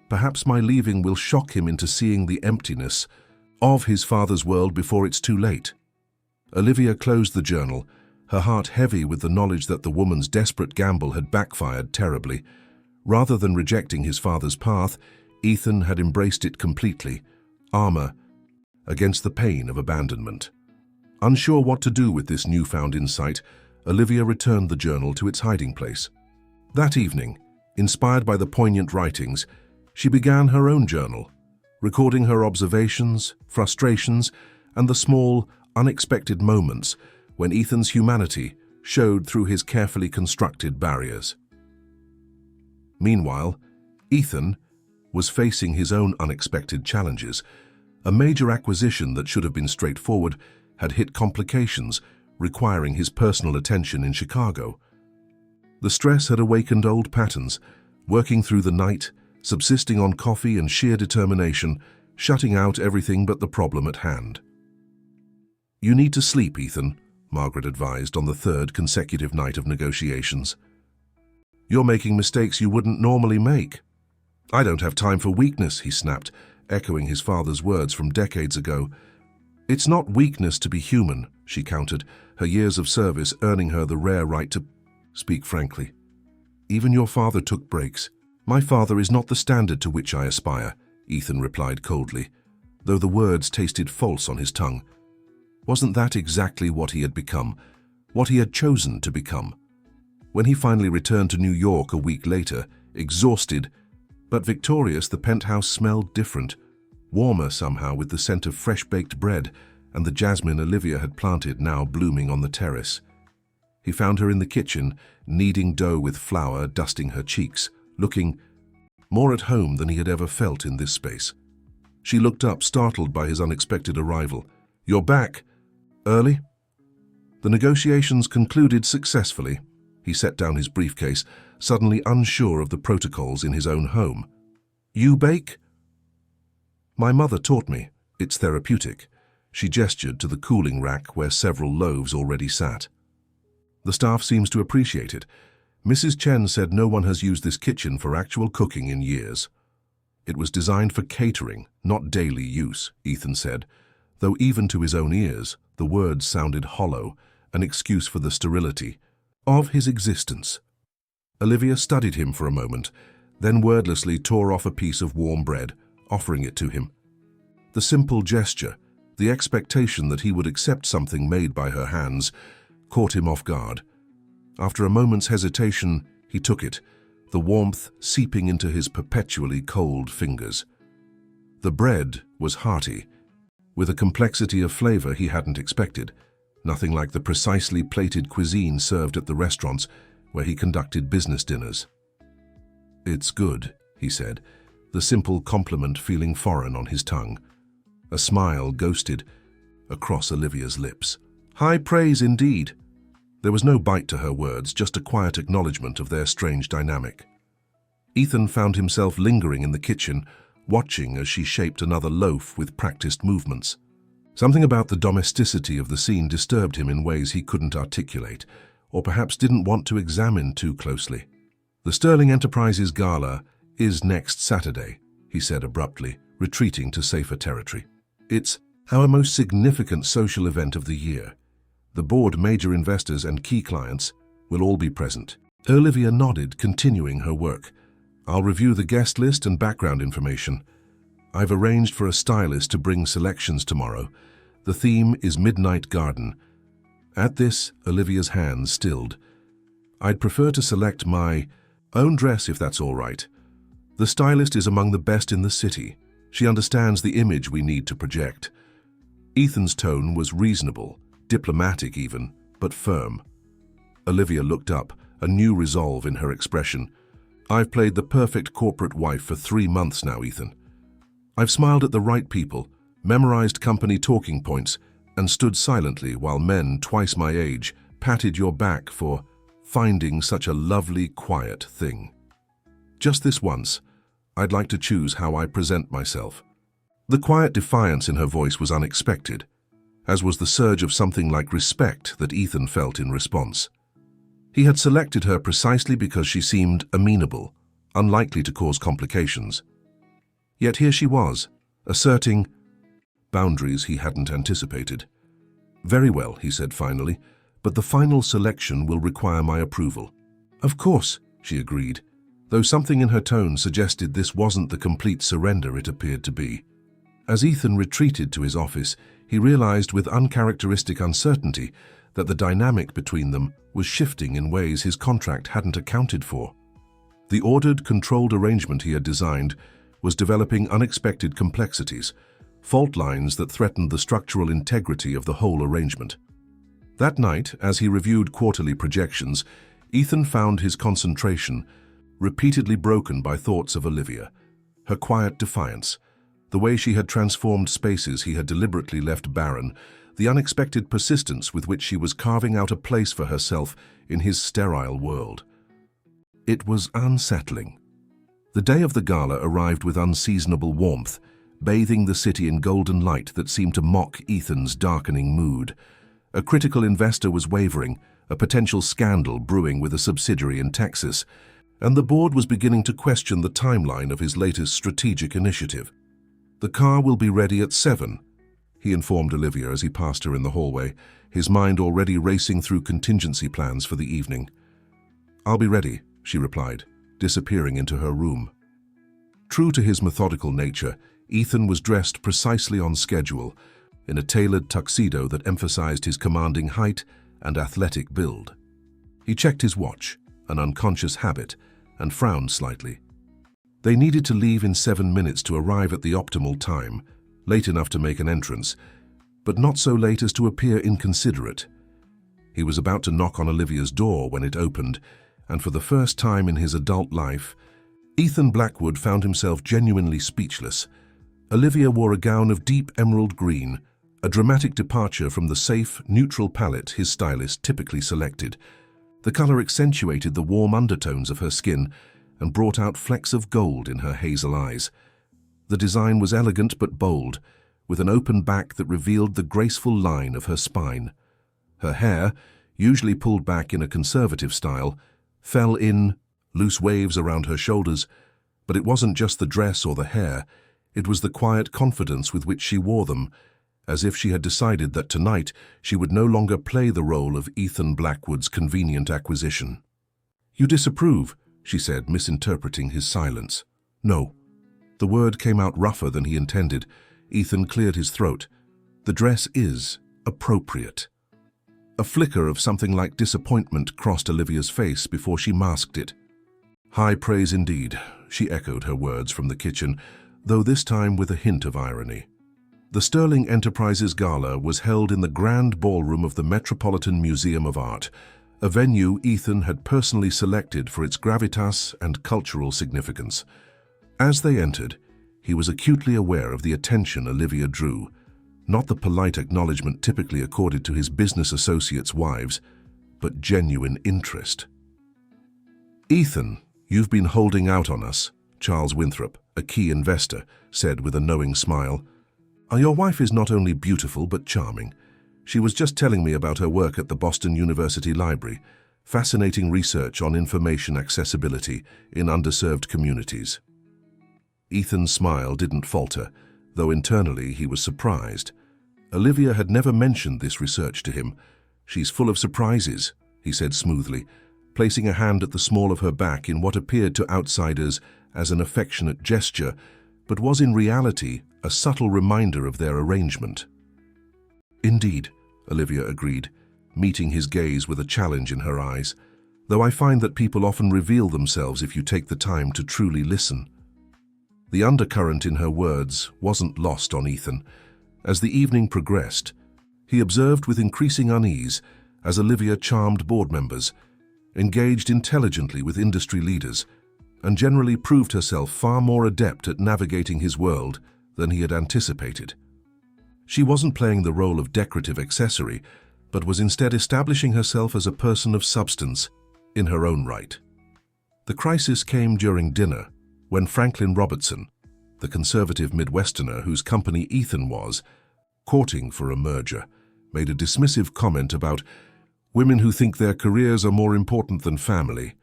Perhaps my leaving will shock him into seeing the emptiness of his father's world before it's too late. Olivia closed the journal, her heart heavy with the knowledge that the woman's desperate gamble had backfired terribly. Rather than rejecting his father's path, Ethan had embraced it completely, armor against the pain of abandonment. Unsure what to do with this newfound insight, Olivia returned the journal to its hiding place. That evening, inspired by the poignant writings, she began her own journal, recording her observations, frustrations, and the small, unexpected moments when Ethan's humanity showed through his carefully constructed barriers. Meanwhile, Ethan was facing his own unexpected challenges. A major acquisition that should have been straightforward had hit complications, requiring his personal attention in Chicago. The stress had awakened old patterns, working through the night, subsisting on coffee and sheer determination, shutting out everything but the problem at hand. "You need to sleep, Ethan," Margaret advised on the third consecutive night of negotiations. "You're making mistakes you wouldn't normally make." "I don't have time for weakness," he snapped, echoing his father's words from decades ago. "It's not weakness to be human," she countered, her years of service earning her the rare right to speak frankly. "Even your father took breaks." "My father is not the standard to which I aspire," Ethan replied coldly, though the words tasted false on his tongue. Wasn't that exactly what he had become, what he had chosen to become? When he finally returned to New York a week later, exhausted but victorious, the penthouse smelled different, warmer somehow, with the scent of fresh-baked bread and the jasmine Olivia had planted now blooming on the terrace. He found her in the kitchen, kneading dough with flour, dusting her cheeks, looking more at home than he had ever felt in this space. She looked up, startled by his unexpected arrival. "You're back? Early?" The negotiations concluded successfully. He set down his briefcase, suddenly unsure of the protocols in his own home. "You bake?" "My mother taught me. It's therapeutic." She gestured to the cooling rack where several loaves already sat. "The staff seems to appreciate it. Mrs. Chen said no one has used this kitchen for actual cooking in years." "It was designed for catering, not daily use," Ethan said, though even to his own ears, the words sounded hollow, an excuse for the sterility of his existence. Olivia studied him for a moment, then wordlessly tore off a piece of warm bread, offering it to him. The simple gesture, the expectation that he would accept something made by her hands, caught him off guard. After a moment's hesitation, he took it, the warmth seeping into his perpetually cold fingers. The bread was hearty, with a complexity of flavor he hadn't expected, nothing like the precisely plated cuisine served at the restaurants where he conducted business dinners. "It's good," he said, the simple compliment feeling foreign on his tongue. A smile ghosted across Olivia's lips. "High praise indeed." There was no bite to her words, just a quiet acknowledgement of their strange dynamic. Ethan found himself lingering in the kitchen, watching as she shaped another loaf with practiced movements. Something about the domesticity of the scene disturbed him in ways he couldn't articulate, or perhaps didn't want to examine too closely. "The Sterling Enterprises Gala is next Saturday," he said abruptly, retreating to safer territory. "It's our most significant social event of the year. The board, major investors, and key clients will all be present." Olivia nodded, continuing her work. "I'll review the guest list and background information. I've arranged for a stylist to bring selections tomorrow. The theme is Midnight Garden." At this, Olivia's hands stilled. "I'd prefer to select my own dress if that's all right. The stylist is among the best in the city. She understands the image we need to project." Ethan's tone was reasonable, diplomatic even, but firm. Olivia looked up, a new resolve in her expression. "I've played the perfect corporate wife for 3 months now, Ethan. I've smiled at the right people, memorized company talking points, and stood silently while men twice my age patted your back for finding such a lovely, quiet thing. Just this once, I'd like to choose how I present myself." The quiet defiance in her voice was unexpected, as was the surge of something like respect that Ethan felt in response. He had selected her precisely because she seemed amenable, unlikely to cause complications. Yet here she was, asserting boundaries he hadn't anticipated. "Very well," he said finally, "but the final selection will require my approval." "Of course," she agreed, though something in her tone suggested this wasn't the complete surrender it appeared to be. As Ethan retreated to his office, he realized with uncharacteristic uncertainty that the dynamic between them was shifting in ways his contract hadn't accounted for. The ordered, controlled arrangement he had designed was developing unexpected complexities, fault lines that threatened the structural integrity of the whole arrangement. That night, as he reviewed quarterly projections, Ethan found his concentration repeatedly broken by thoughts of Olivia, her quiet defiance, the way she had transformed spaces he had deliberately left barren, the unexpected persistence with which she was carving out a place for herself in his sterile world. It was unsettling. The day of the gala arrived with unseasonable warmth, bathing the city in golden light that seemed to mock Ethan's darkening mood. A critical investor was wavering, a potential scandal brewing with a subsidiary in Texas, and the board was beginning to question the timeline of his latest strategic initiative. "The car will be ready at 7, he informed Olivia as he passed her in the hallway, his mind already racing through contingency plans for the evening. "I'll be ready," she replied, disappearing into her room. True to his methodical nature, Ethan was dressed precisely on schedule, in a tailored tuxedo that emphasized his commanding height and athletic build. He checked his watch, an unconscious habit, and frowned slightly. They needed to leave in 7 minutes to arrive at the optimal time, late enough to make an entrance, but not so late as to appear inconsiderate. He was about to knock on Olivia's door when it opened, and for the first time in his adult life, Ethan Blackwood found himself genuinely speechless. Olivia wore a gown of deep emerald green, a dramatic departure from the safe, neutral palette his stylist typically selected. The color accentuated the warm undertones of her skin and brought out flecks of gold in her hazel eyes. The design was elegant but bold, with an open back that revealed the graceful line of her spine. Her hair, usually pulled back in a conservative style, fell in loose waves around her shoulders, but it wasn't just the dress or the hair, it was the quiet confidence with which she wore them, as if she had decided that tonight she would no longer play the role of Ethan Blackwood's convenient acquisition. "You disapprove," she said, misinterpreting his silence. "No." The word came out rougher than he intended. Ethan cleared his throat. "The dress is appropriate." A flicker of something like disappointment crossed Olivia's face before she masked it. "High praise indeed," she echoed her words from the kitchen, though this time with a hint of irony. The Sterling Enterprises Gala was held in the grand ballroom of the Metropolitan Museum of Art, a venue Ethan had personally selected for its gravitas and cultural significance. As they entered, he was acutely aware of the attention Olivia drew, not the polite acknowledgement typically accorded to his business associates' wives, but genuine interest. "Ethan, you've been holding out on us," Charles Winthrop, a key investor, said with a knowing smile. "Your wife is not only beautiful but charming. She was just telling me about her work at the Boston University Library, fascinating research on information accessibility in underserved communities." Ethan's smile didn't falter, though internally he was surprised. Olivia had never mentioned this research to him. "She's full of surprises," he said smoothly, placing a hand at the small of her back in what appeared to outsiders as an affectionate gesture, but was in reality a subtle reminder of their arrangement. "Indeed," Olivia agreed, meeting his gaze with a challenge in her eyes, "though I find that people often reveal themselves if you take the time to truly listen." The undercurrent in her words wasn't lost on Ethan. As the evening progressed, he observed with increasing unease as Olivia charmed board members, engaged intelligently with industry leaders, and generally proved herself far more adept at navigating his world than he had anticipated. She wasn't playing the role of decorative accessory, but was instead establishing herself as a person of substance in her own right. The crisis came during dinner, when Franklin Robertson, the conservative Midwesterner whose company Ethan was courting for a merger, made a dismissive comment about, Women who think their careers are more important than family.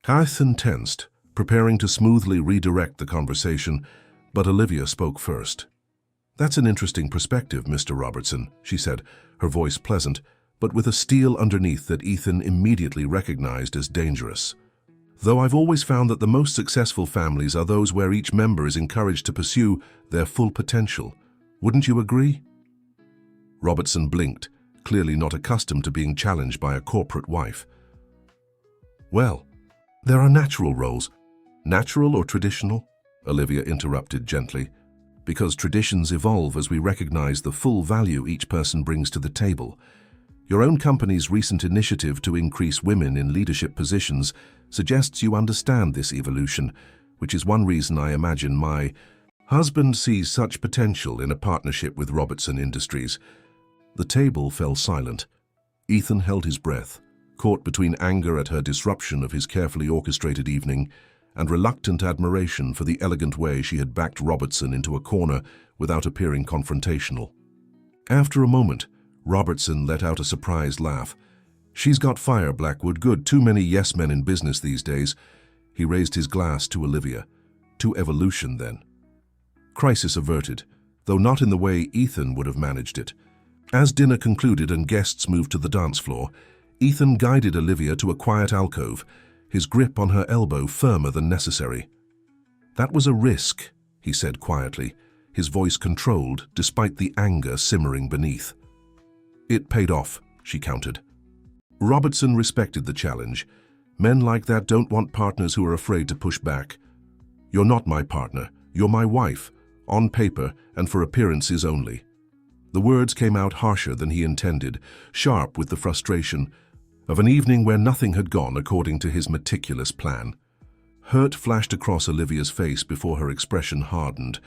Ethan tensed, preparing to smoothly redirect the conversation, but Olivia spoke first. "That's an interesting perspective, Mr. Robertson," she said, her voice pleasant, but with a steel underneath that Ethan immediately recognized as dangerous. "Though I've always found that the most successful families are those where each member is encouraged to pursue their full potential. Wouldn't you agree?" Robertson blinked, clearly not accustomed to being challenged by a corporate wife. "Well, there are natural roles." "Natural or traditional?" Olivia interrupted gently. "Because traditions evolve as we recognize the full value each person brings to the table. Your own company's recent initiative to increase women in leadership positions suggests you understand this evolution, which is one reason I imagine my husband sees such potential in a partnership with Robertson Industries." The table fell silent. Ethan held his breath, caught between anger at her disruption of his carefully orchestrated evening and reluctant admiration for the elegant way she had backed Robertson into a corner without appearing confrontational. After a moment, Robertson let out a surprised laugh. "She's got fire, Blackwood. Good. Too many yes men in business these days." He raised his glass to Olivia. "To evolution, then." Crisis averted, though not in the way Ethan would have managed it. As dinner concluded and guests moved to the dance floor, Ethan guided Olivia to a quiet alcove, his grip on her elbow firmer than necessary. "That was a risk," he said quietly, his voice controlled despite the anger simmering beneath. "It paid off," she countered. Robertson respected the challenge. Men like that don't want partners who are afraid to push back. "You're not my partner. You're my wife, on paper and for appearances only." The words came out harsher than he intended, sharp with the frustration of an evening where nothing had gone according to his meticulous plan. Hurt flashed across Olivia's face before her expression hardened.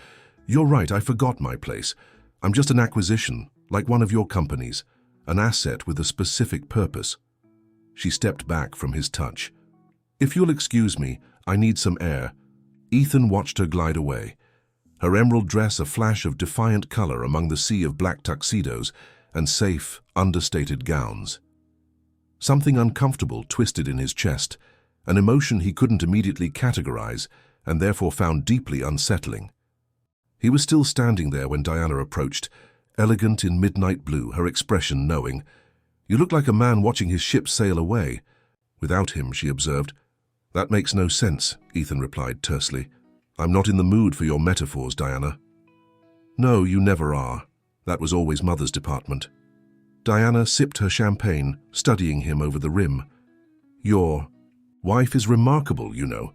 "You're right, I forgot my place. I'm just an acquisition, like one of your companies, an asset with a specific purpose." She stepped back from his touch. "If you'll excuse me, I need some air." Ethan watched her glide away, her emerald dress a flash of defiant color among the sea of black tuxedos and safe, understated gowns. Something uncomfortable twisted in his chest, an emotion he couldn't immediately categorize and therefore found deeply unsettling. He was still standing there when Diana approached, elegant in midnight blue, her expression knowing. "You look like a man watching his ship sail away." "Without him," she observed. "That makes no sense," Ethan replied tersely. "I'm not in the mood for your metaphors, Diana." "No, you never are. That was always Mother's department." Diana sipped her champagne, studying him over the rim. "Your wife is remarkable, you know.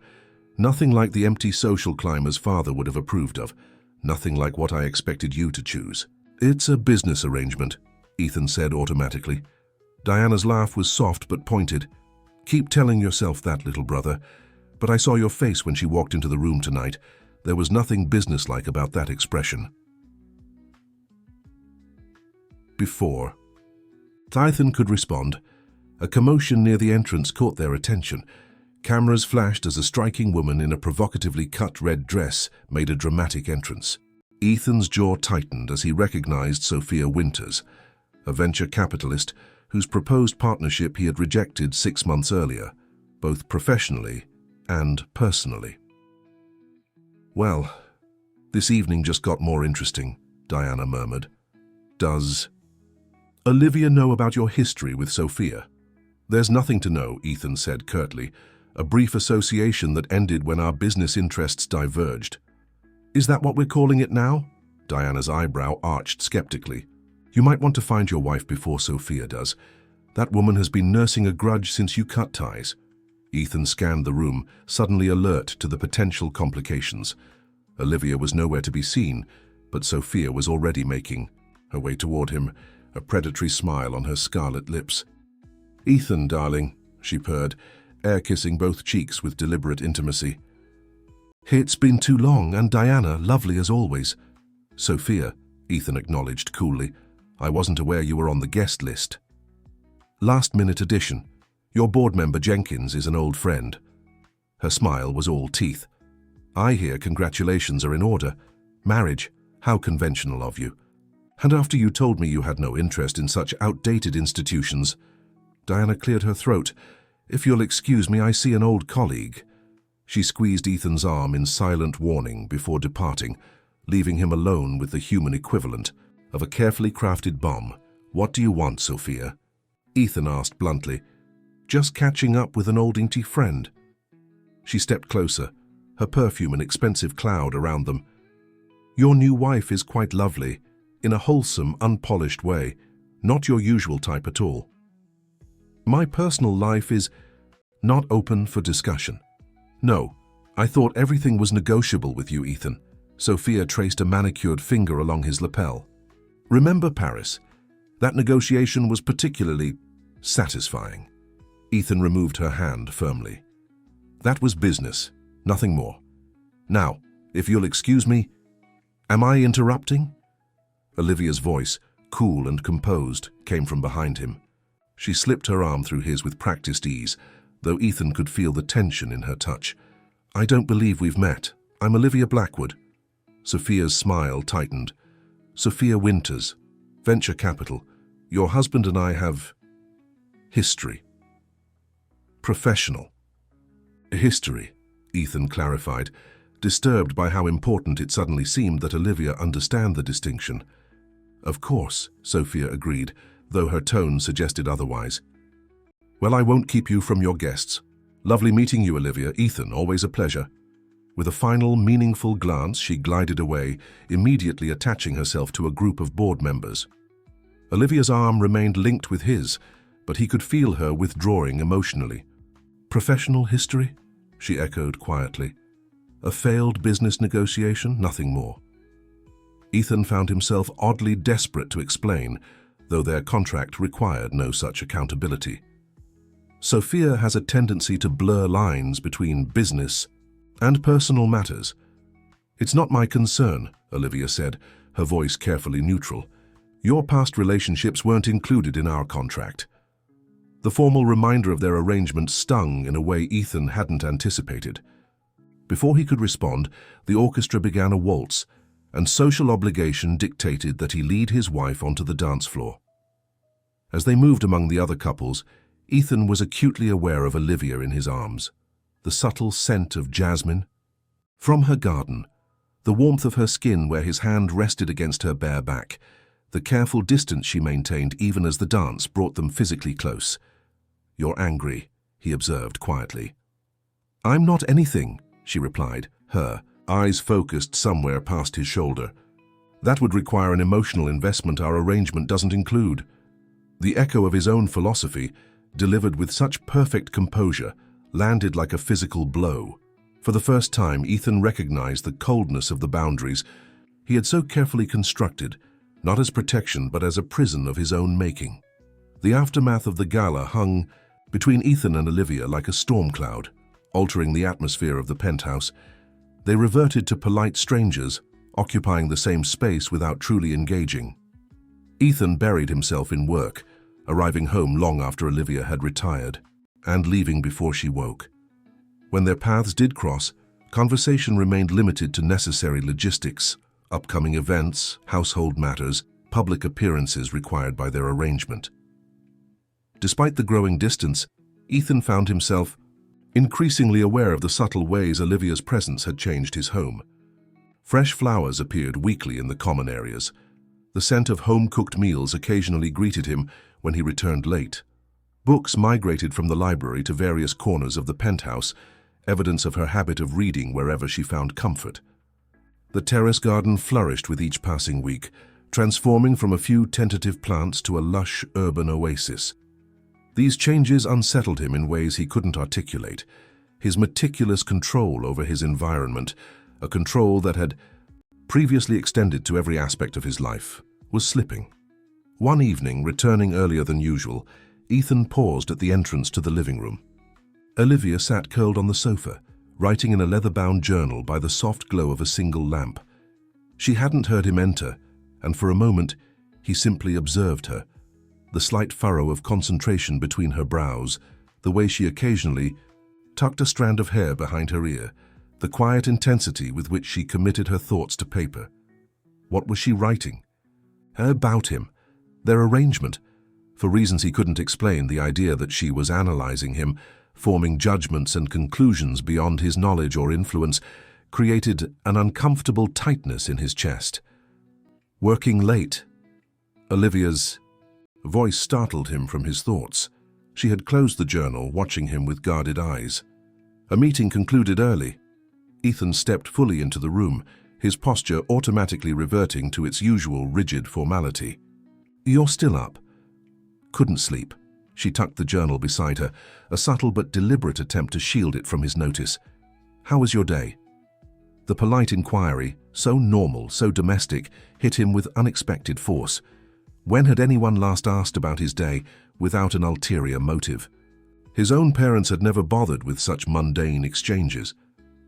Nothing like the empty social climbers Father would have approved of. Nothing like what I expected you to choose." "It's a business arrangement," Ethan said automatically. Diana's laugh was soft but pointed. "Keep telling yourself that, little brother. But I saw your face when she walked into the room tonight. There was nothing businesslike about that expression." Before Ethan could respond, a commotion near the entrance caught their attention. Cameras flashed as a striking woman in a provocatively cut red dress made a dramatic entrance. Ethan's jaw tightened as he recognized Sophia Winters, a venture capitalist whose proposed partnership he had rejected 6 months earlier, both professionally and personally. "Well, this evening just got more interesting," Diana murmured. "Does Olivia know about your history with Sophia?" "There's nothing to know," Ethan said curtly, "a brief association that ended when our business interests diverged." "Is that what we're calling it now?" Diana's eyebrow arched skeptically. "You might want to find your wife before Sophia does. That woman has been nursing a grudge since you cut ties." Ethan scanned the room, suddenly alert to the potential complications. Olivia was nowhere to be seen, but Sophia was already making her way toward him, a predatory smile on her scarlet lips. "Ethan, darling," she purred, air-kissing both cheeks with deliberate intimacy. "It's been too long, and Diana, lovely as always." "Sophia," Ethan acknowledged coolly, "I wasn't aware you were on the guest list." "Last-minute addition. Your board member Jenkins is an old friend." Her smile was all teeth. "I hear congratulations are in order. Marriage, how conventional of you. And after you told me you had no interest in such outdated institutions." Diana cleared her throat. "If you'll excuse me, I see an old colleague." She squeezed Ethan's arm in silent warning before departing, leaving him alone with the human equivalent of a carefully crafted bomb. "What do you want, Sophia?" Ethan asked bluntly. "Just catching up with an old inky friend." She stepped closer, her perfume an expensive cloud around them. "Your new wife is quite lovely, in a wholesome, unpolished way, not your usual type at all. My personal life is not open for discussion." "No, I thought everything was negotiable with you, Ethan." Sophia traced a manicured finger along his lapel. "Remember Paris? That negotiation was particularly satisfying." Ethan removed her hand firmly. "That was business, nothing more. Now, if you'll excuse me, am I interrupting?" Olivia's voice, cool and composed, came from behind him. She slipped her arm through his with practiced ease, though Ethan could feel the tension in her touch. "I don't believe we've met. I'm Olivia Blackwood." Sophia's smile tightened. "Sophia Winters, venture capital. Your husband and I have history." "Professional history," Ethan clarified, disturbed by how important it suddenly seemed that Olivia understand the distinction. "Of course," Sophia agreed, though her tone suggested otherwise. "Well, I won't keep you from your guests. Lovely meeting you, Olivia. Ethan, always a pleasure." With a final, meaningful glance, she glided away, immediately attaching herself to a group of board members. Olivia's arm remained linked with his, but he could feel her withdrawing emotionally. "Professional history?" she echoed quietly. "A failed business negotiation, nothing more." Ethan found himself oddly desperate to explain, though their contract required no such accountability. "Sophia has a tendency to blur lines between business and personal matters. It's not my concern," Olivia said, her voice carefully neutral. "Your past relationships weren't included in our contract." The formal reminder of their arrangement stung in a way Ethan hadn't anticipated. Before he could respond, the orchestra began a waltz, and social obligation dictated that he lead his wife onto the dance floor. As they moved among the other couples, Ethan was acutely aware of Olivia in his arms, the subtle scent of jasmine from her garden, the warmth of her skin where his hand rested against her bare back, the careful distance she maintained even as the dance brought them physically close. "You're angry," he observed quietly. "I'm not anything," she replied, her eyes focused somewhere past his shoulder. "That would require an emotional investment our arrangement doesn't include." The echo of his own philosophy, delivered with such perfect composure, landed like a physical blow. For the first time, Ethan recognized the coldness of the boundaries he had so carefully constructed, not as protection but as a prison of his own making. The aftermath of the gala hung between Ethan and Olivia like a storm cloud, altering the atmosphere of the penthouse. They reverted to polite strangers, occupying the same space without truly engaging. Ethan buried himself in work, arriving home long after Olivia had retired, and leaving before she woke. When their paths did cross, conversation remained limited to necessary logistics, upcoming events, household matters, public appearances required by their arrangement. Despite the growing distance, Ethan found himself increasingly aware of the subtle ways Olivia's presence had changed his home. Fresh flowers appeared weekly in the common areas. The scent of home-cooked meals occasionally greeted him when he returned late. Books migrated from the library to various corners of the penthouse, evidence of her habit of reading wherever she found comfort. The terrace garden flourished with each passing week, transforming from a few tentative plants to a lush urban oasis. These changes unsettled him in ways he couldn't articulate. His meticulous control over his environment, a control that had previously extended to every aspect of his life, was slipping. One evening, returning earlier than usual, Ethan paused at the entrance to the living room. Olivia sat curled on the sofa, writing in a leather-bound journal by the soft glow of a single lamp. She hadn't heard him enter, and for a moment he simply observed her. The slight furrow of concentration between her brows, the way she occasionally tucked a strand of hair behind her ear, the quiet intensity with which she committed her thoughts to paper. What was she writing? About him, their arrangement, For reasons he couldn't explain, the idea that she was analyzing him, forming judgments and conclusions beyond his knowledge or influence, created an uncomfortable tightness in his chest. Working late. Olivia's voice startled him from his thoughts. She had closed the journal, watching him with guarded eyes. A meeting concluded early. Ethan stepped fully into the room, his posture automatically reverting to its usual rigid formality. "You're still up?" "Couldn't sleep." She tucked the journal beside her, a subtle but deliberate attempt to shield it from his notice. "How was your day?" The polite inquiry, so normal, so domestic, hit him with unexpected force. When had anyone last asked about his day without an ulterior motive? His own parents had never bothered with such mundane exchanges.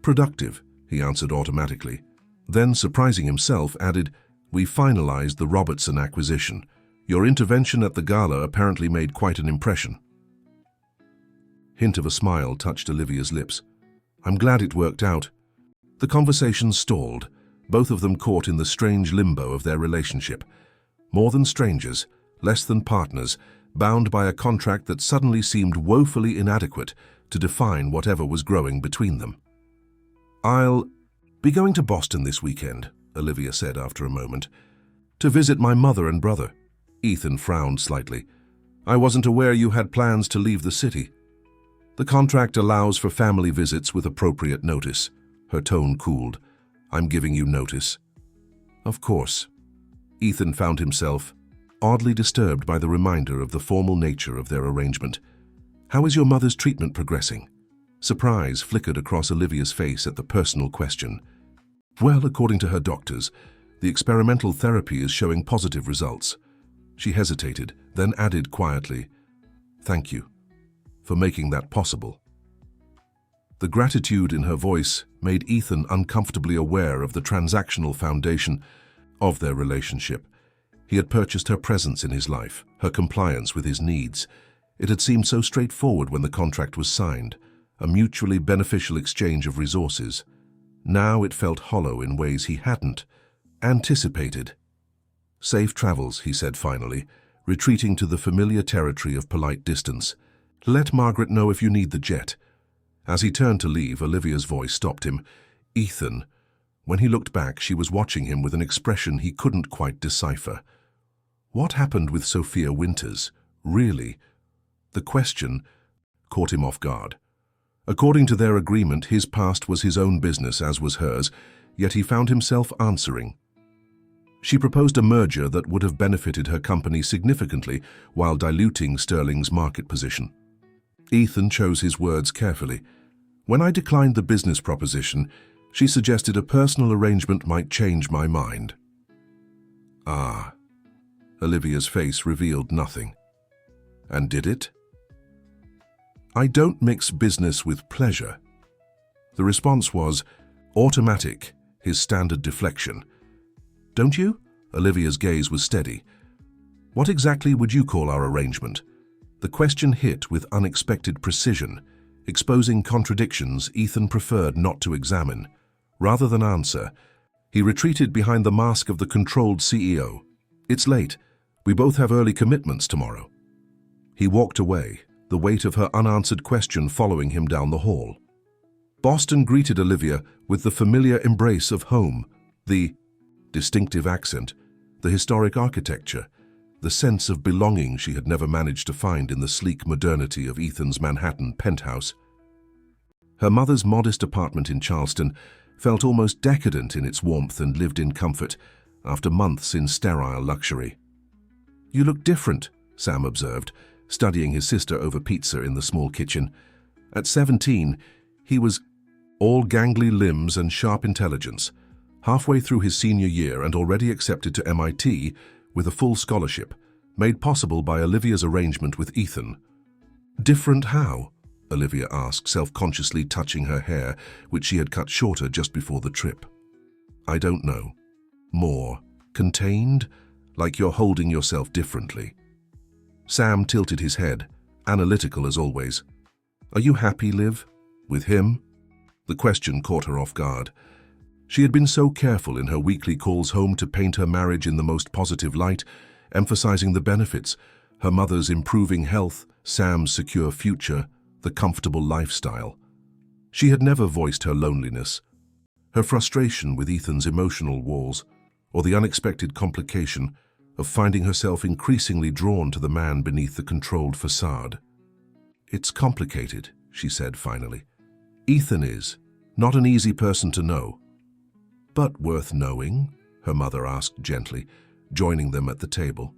"Productive," he answered automatically. Then, surprising himself, added, "We finalized the Robertson acquisition. Your intervention at the gala apparently made quite an impression." Hint of a smile touched Olivia's lips. "I'm glad it worked out." The conversation stalled, both of them caught in the strange limbo of their relationship. More than strangers, less than partners, bound by a contract that suddenly seemed woefully inadequate to define whatever was growing between them. "I'll be going to Boston this weekend," Olivia said after a moment. "To visit my mother and brother." Ethan frowned slightly. "I wasn't aware you had plans to leave the city." "The contract allows for family visits with appropriate notice." Her tone cooled. "I'm giving you notice." "Of course." Ethan found himself oddly disturbed by the reminder of the formal nature of their arrangement. "How is your mother's treatment progressing?" Surprise flickered across Olivia's face at the personal question. "Well, according to her doctors, the experimental therapy is showing positive results." She hesitated, then added quietly, "Thank you for making that possible." The gratitude in her voice made Ethan uncomfortably aware of the transactional foundation of their relationship. He had purchased her presence in his life, her compliance with his needs. It had seemed so straightforward when the contract was signed, a mutually beneficial exchange of resources. Now it felt hollow in ways he hadn't anticipated. "Safe travels," he said finally, retreating to the familiar territory of polite distance. "Let Margaret know if you need the jet." As he turned to leave, Olivia's voice stopped him. "Ethan." When he looked back, she was watching him with an expression he couldn't quite decipher. What happened with Sophia Winters? Really? The question caught him off guard. According to their agreement, his past was his own business, as was hers, yet he found himself answering. She proposed a merger that would have benefited her company significantly while diluting Sterling's market position. Ethan chose his words carefully. "When I declined the business proposition, she suggested a personal arrangement might change my mind." "Ah." Olivia's face revealed nothing. "And did it?" "I don't mix business with pleasure." The response was automatic, his standard deflection. "Don't you?" Olivia's gaze was steady. "What exactly would you call our arrangement?" The question hit with unexpected precision, exposing contradictions Ethan preferred not to examine. Rather than answer, he retreated behind the mask of the controlled CEO. "It's late. We both have early commitments tomorrow." He walked away, the weight of her unanswered question following him down the hall. Boston greeted Olivia with the familiar embrace of home, the distinctive accent, the historic architecture, the sense of belonging she had never managed to find in the sleek modernity of Ethan's Manhattan penthouse. Her mother's modest apartment in Charleston felt almost decadent in its warmth and lived-in comfort after months in sterile luxury. "You look different," Sam observed, studying his sister over pizza in the small kitchen. At 17, he was all gangly limbs and sharp intelligence, halfway through his senior year and already accepted to MIT with a full scholarship, made possible by Olivia's arrangement with Ethan. "Different how?" Olivia asked, self-consciously touching her hair, which she had cut shorter just before the trip. "I don't know. More contained, like you're holding yourself differently." Sam tilted his head, analytical as always. "Are you happy, Liv? With him?" The question caught her off guard. She had been so careful in her weekly calls home to paint her marriage in the most positive light, emphasizing the benefits, Her mother's improving health, Sam's secure future, the comfortable lifestyle. She had never voiced her loneliness, her frustration with Ethan's emotional walls, or the unexpected complication of finding herself increasingly drawn to the man beneath the controlled facade. "It's complicated," she said finally. "Ethan is not an easy person to know." "But worth knowing?" her mother asked gently, joining them at the table.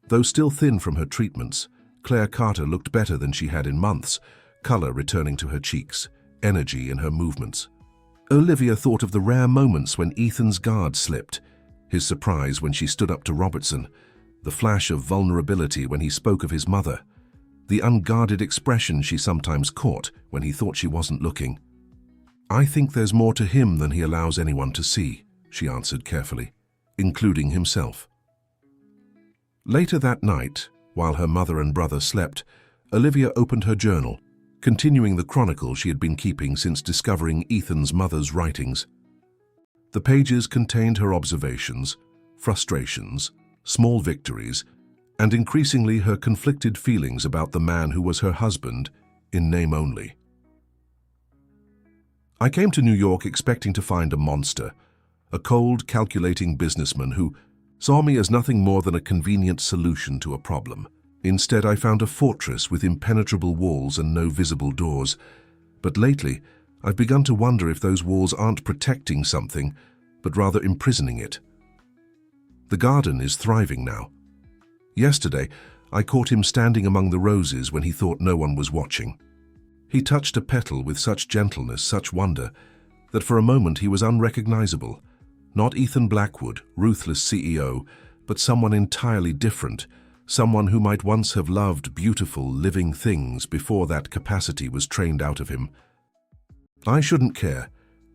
Though still thin from her treatments, Claire Carter looked better than she had in months, color returning to her cheeks, energy in her movements. Olivia thought of the rare moments when Ethan's guard slipped, his surprise when she stood up to Robertson, the flash of vulnerability when he spoke of his mother, the unguarded expression she sometimes caught when he thought she wasn't looking. "I think there's more to him than he allows anyone to see," she answered carefully, including himself. Later that night, while her mother and brother slept, Olivia opened her journal, continuing the chronicle she had been keeping since discovering Ethan's mother's writings. The pages contained her observations, frustrations, small victories, and increasingly her conflicted feelings about the man who was her husband, in name only. "I came to New York expecting to find a monster, a cold, calculating businessman who saw me as nothing more than a convenient solution to a problem. Instead, I found a fortress with impenetrable walls and no visible doors. But lately, I've begun to wonder if those walls aren't protecting something, but rather imprisoning it. The garden is thriving now. Yesterday, I caught him standing among the roses when he thought no one was watching. He touched a petal with such gentleness, such wonder, that for a moment he was unrecognizable. Not Ethan Blackwood, ruthless CEO, but someone entirely different, someone who might once have loved beautiful, living things before that capacity was trained out of him. I shouldn't care.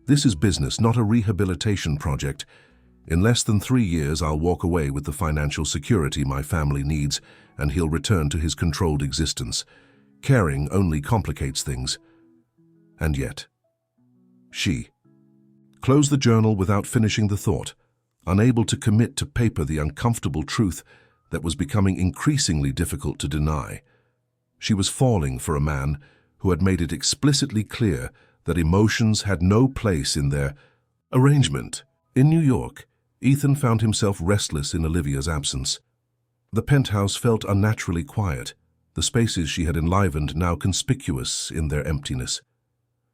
This is business, not a rehabilitation project. In less than 3 years, I'll walk away with the financial security my family needs, and he'll return to his controlled existence. Caring only complicates things. And yet, she closed the journal without finishing the thought, unable to commit to paper the uncomfortable truth that was becoming increasingly difficult to deny. She was falling for a man who had made it explicitly clear that emotions had no place in their arrangement. In New York, Ethan found himself restless in Olivia's absence. The penthouse felt unnaturally quiet, the spaces she had enlivened now conspicuous in their emptiness.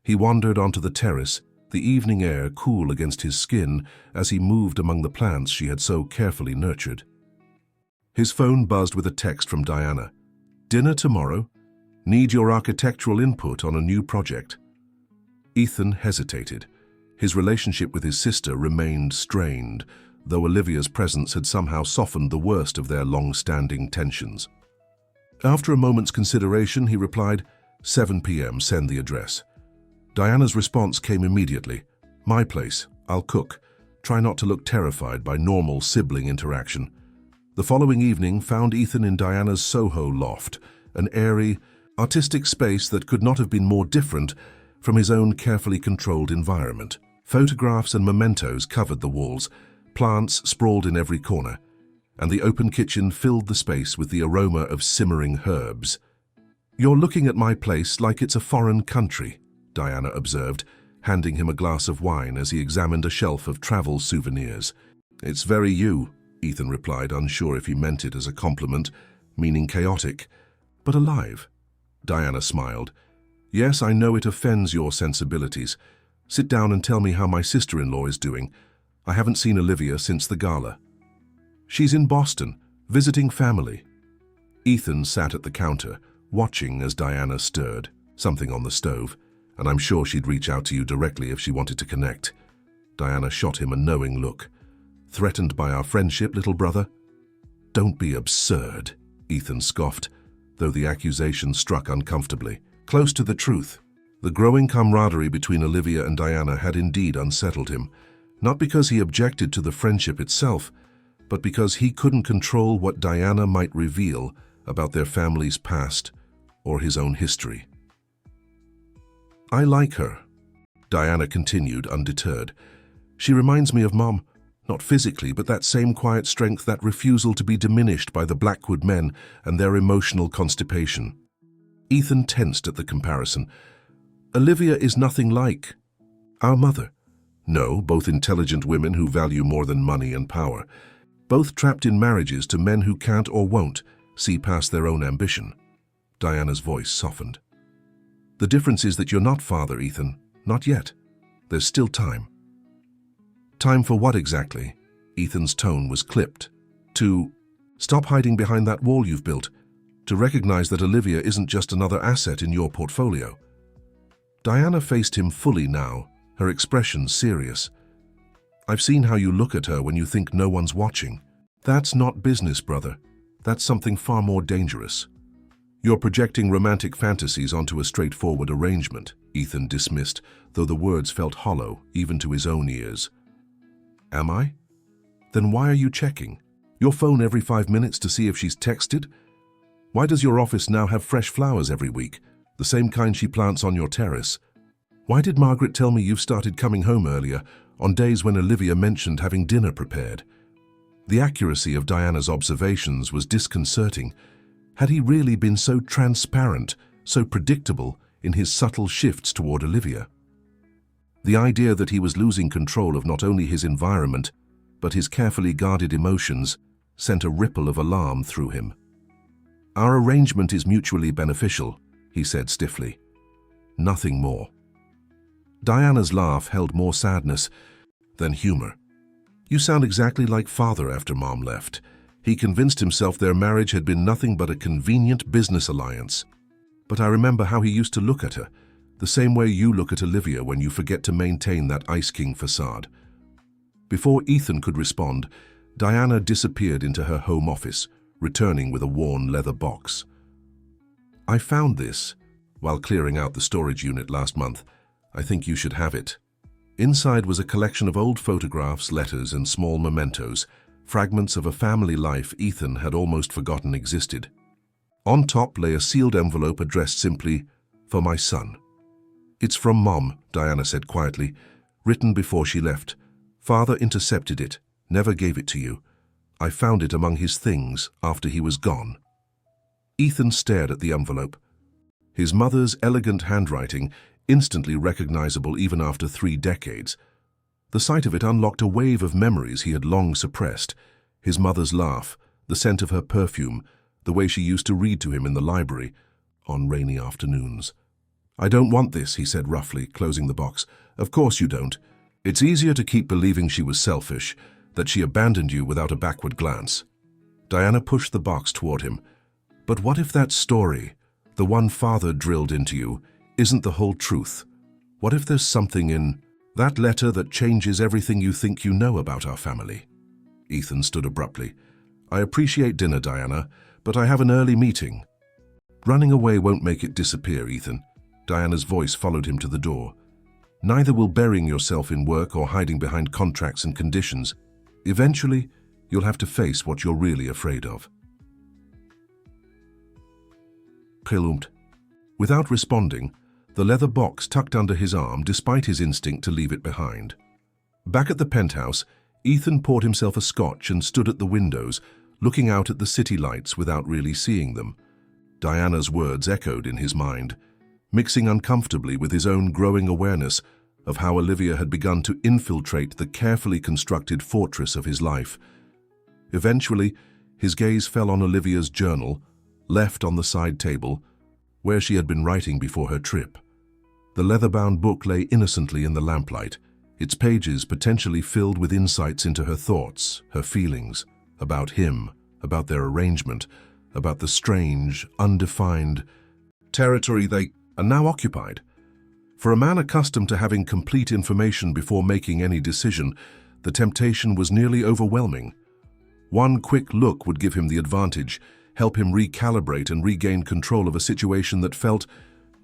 He wandered onto the terrace, the evening air cool against his skin as he moved among the plants she had so carefully nurtured. His phone buzzed with a text from Diana. "Dinner tomorrow? Need your architectural input on a new project." Ethan hesitated. His relationship with his sister remained strained, though Olivia's presence had somehow softened the worst of their long-standing tensions. After a moment's consideration, he replied, 7 p.m., send the address. Diana's response came immediately. "My place. I'll cook. Try not to look terrified by normal sibling interaction." The following evening found Ethan in Diana's Soho loft, an airy, artistic space that could not have been more different from his own carefully controlled environment. Photographs and mementos covered the walls, plants sprawled in every corner, and the open kitchen filled the space with the aroma of simmering herbs. "You're looking at my place like it's a foreign country," Diana observed, handing him a glass of wine as he examined a shelf of travel souvenirs. "It's very you," Ethan replied, unsure if he meant it as a compliment, meaning chaotic. "But alive." Diana smiled. "Yes, I know it offends your sensibilities. Sit down and tell me how my sister-in-law is doing. I haven't seen Olivia since the gala." "She's in Boston, visiting family." Ethan sat at the counter, watching as Diana stirred, something on the stove, "and I'm sure she'd reach out to you directly if she wanted to connect." Diana shot him a knowing look. "Threatened by our friendship, little brother?" "Don't be absurd," Ethan scoffed, though the accusation struck uncomfortably. Close to the truth. The growing camaraderie between Olivia and Diana had indeed unsettled him, not because he objected to the friendship itself, but because he couldn't control what Diana might reveal about their family's past or his own history. "I like her," Diana continued, undeterred. "She reminds me of Mom, Not physically, but that same quiet strength, that refusal to be diminished by the Blackwood men and their emotional constipation. Ethan tensed at the comparison. Olivia is nothing like our mother. No, both intelligent women who value more than money and power. Both trapped in marriages to men who can't or won't see past their own ambition. Diana's voice softened. The difference is that you're not father, Ethan. Not yet. There's still time. Time for what exactly? Ethan's tone was clipped. To stop hiding behind that wall you've built. To recognize that Olivia isn't just another asset in your portfolio. Diana faced him fully now, her expression serious. I've seen how you look at her when you think no one's watching. That's not business, brother. That's something far more dangerous. You're projecting romantic fantasies onto a straightforward arrangement, Ethan dismissed, though the words felt hollow, even to his own ears. Am I? Then why are you checking your phone every 5 minutes to see if she's texted? Why does your office now have fresh flowers every week, the same kind she plants on your terrace? Why did Margaret tell me you've started coming home earlier, on days when Olivia mentioned having dinner prepared? The accuracy of Diana's observations was disconcerting. Had he really been so transparent, so predictable in his subtle shifts toward Olivia? The idea that he was losing control of not only his environment, but his carefully guarded emotions, sent a ripple of alarm through him. Our arrangement is mutually beneficial, he said stiffly. Nothing more. Diana's laugh held more sadness than humor. You sound exactly like father after Mom left. He convinced himself their marriage had been nothing but a convenient business alliance. But I remember how he used to look at her, the same way you look at Olivia when you forget to maintain that Ice King facade. Before Ethan could respond, Diana disappeared into her home office, returning with a worn leather box. I found this while clearing out the storage unit last month. I think you should have it. Inside was a collection of old photographs, letters, and small mementos, fragments of a family life Ethan had almost forgotten existed. On top lay a sealed envelope addressed simply, "For my son." It's from Mom, Diana said quietly, written before she left. Father intercepted it, never gave it to you. I found it among his things after he was gone. Ethan stared at the envelope. His mother's elegant handwriting, instantly recognizable even after 3 decades. The sight of it unlocked a wave of memories he had long suppressed. His mother's laugh, the scent of her perfume, the way she used to read to him in the library on rainy afternoons. I don't want this, he said roughly, closing the box. Of course you don't. It's easier to keep believing she was selfish, that she abandoned you without a backward glance. Diana pushed the box toward him. But what if that story, the one father drilled into you, isn't the whole truth? What if there's something in that letter that changes everything you think you know about our family? Ethan stood abruptly. I appreciate dinner, Diana, but I have an early meeting. Running away won't make it disappear, Ethan. Diana's voice followed him to the door. Neither will burying yourself in work or hiding behind contracts and conditions. Eventually, you'll have to face what you're really afraid of. Prelumt. Without responding, the leather box tucked under his arm despite his instinct to leave it behind. Back at the penthouse, Ethan poured himself a scotch and stood at the windows, looking out at the city lights without really seeing them. Diana's words echoed in his mind, mixing uncomfortably with his own growing awareness of how Olivia had begun to infiltrate the carefully constructed fortress of his life. Eventually, his gaze fell on Olivia's journal, left on the side table, where she had been writing before her trip. The leather-bound book lay innocently in the lamplight, its pages potentially filled with insights into her thoughts, her feelings, about him, about their arrangement, about the strange, undefined territory they are now occupied. For a man accustomed to having complete information before making any decision, the temptation was nearly overwhelming. One quick look would give him the advantage, help him recalibrate and regain control of a situation that felt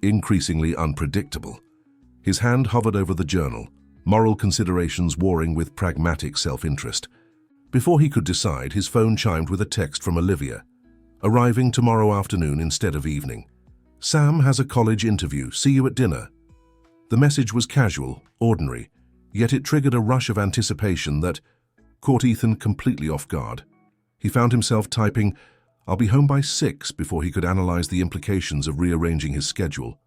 increasingly unpredictable. His hand hovered over the journal, moral considerations warring with pragmatic self-interest. Before he could decide, his phone chimed with a text from Olivia, arriving tomorrow afternoon instead of evening. Sam has a college interview. See you at dinner. The message was casual, ordinary, yet it triggered a rush of anticipation that caught Ethan completely off guard. He found himself typing, "I'll be home by 6," before he could analyze the implications of rearranging his schedule.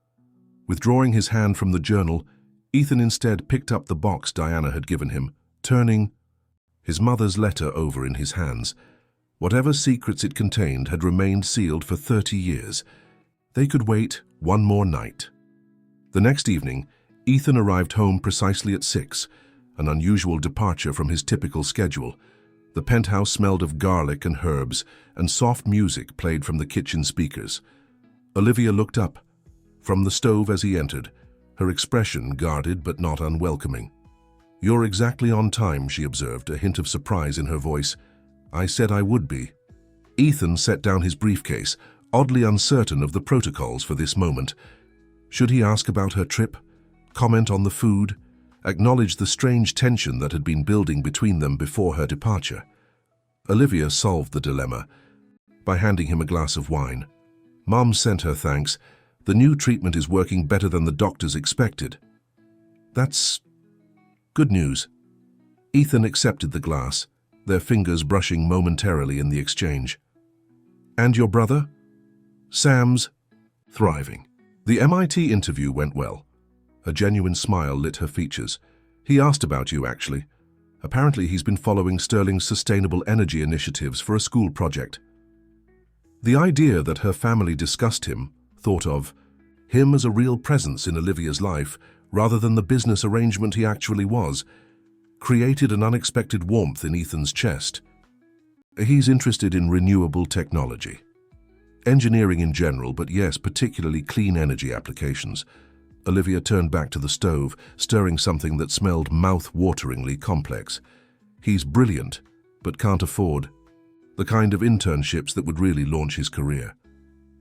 Withdrawing his hand from the journal, Ethan instead picked up the box Diana had given him, turning his mother's letter over in his hands. Whatever secrets it contained had remained sealed for 30 years. They could wait one more night. The next evening, Ethan arrived home precisely at 6, an unusual departure from his typical schedule. The penthouse smelled of garlic and herbs, and soft music played from the kitchen speakers. Olivia looked up from the stove as he entered, her expression guarded but not unwelcoming. "You're exactly on time," she observed, a hint of surprise in her voice. "I said I would be." Ethan set down his briefcase, oddly uncertain of the protocols for this moment. Should he ask about her trip, comment on the food, acknowledge the strange tension that had been building between them before her departure? Olivia solved the dilemma by handing him a glass of wine. "Mom sent her thanks. The new treatment is working better than the doctors expected." "That's good news." Ethan accepted the glass, their fingers brushing momentarily in the exchange. "And your brother?" "Sam's thriving. The MIT interview went well." A genuine smile lit her features. "He asked about you, actually. Apparently he's been following Sterling's sustainable energy initiatives for a school project." The idea that her family discussed him, thought of him as a real presence in Olivia's life, rather than the business arrangement he actually was, created an unexpected warmth in Ethan's chest. He's interested in renewable technology. Engineering in general, but yes, particularly clean energy applications. Olivia turned back to the stove, stirring something that smelled mouth-wateringly complex. "He's brilliant, but can't afford the kind of internships that would really launch his career."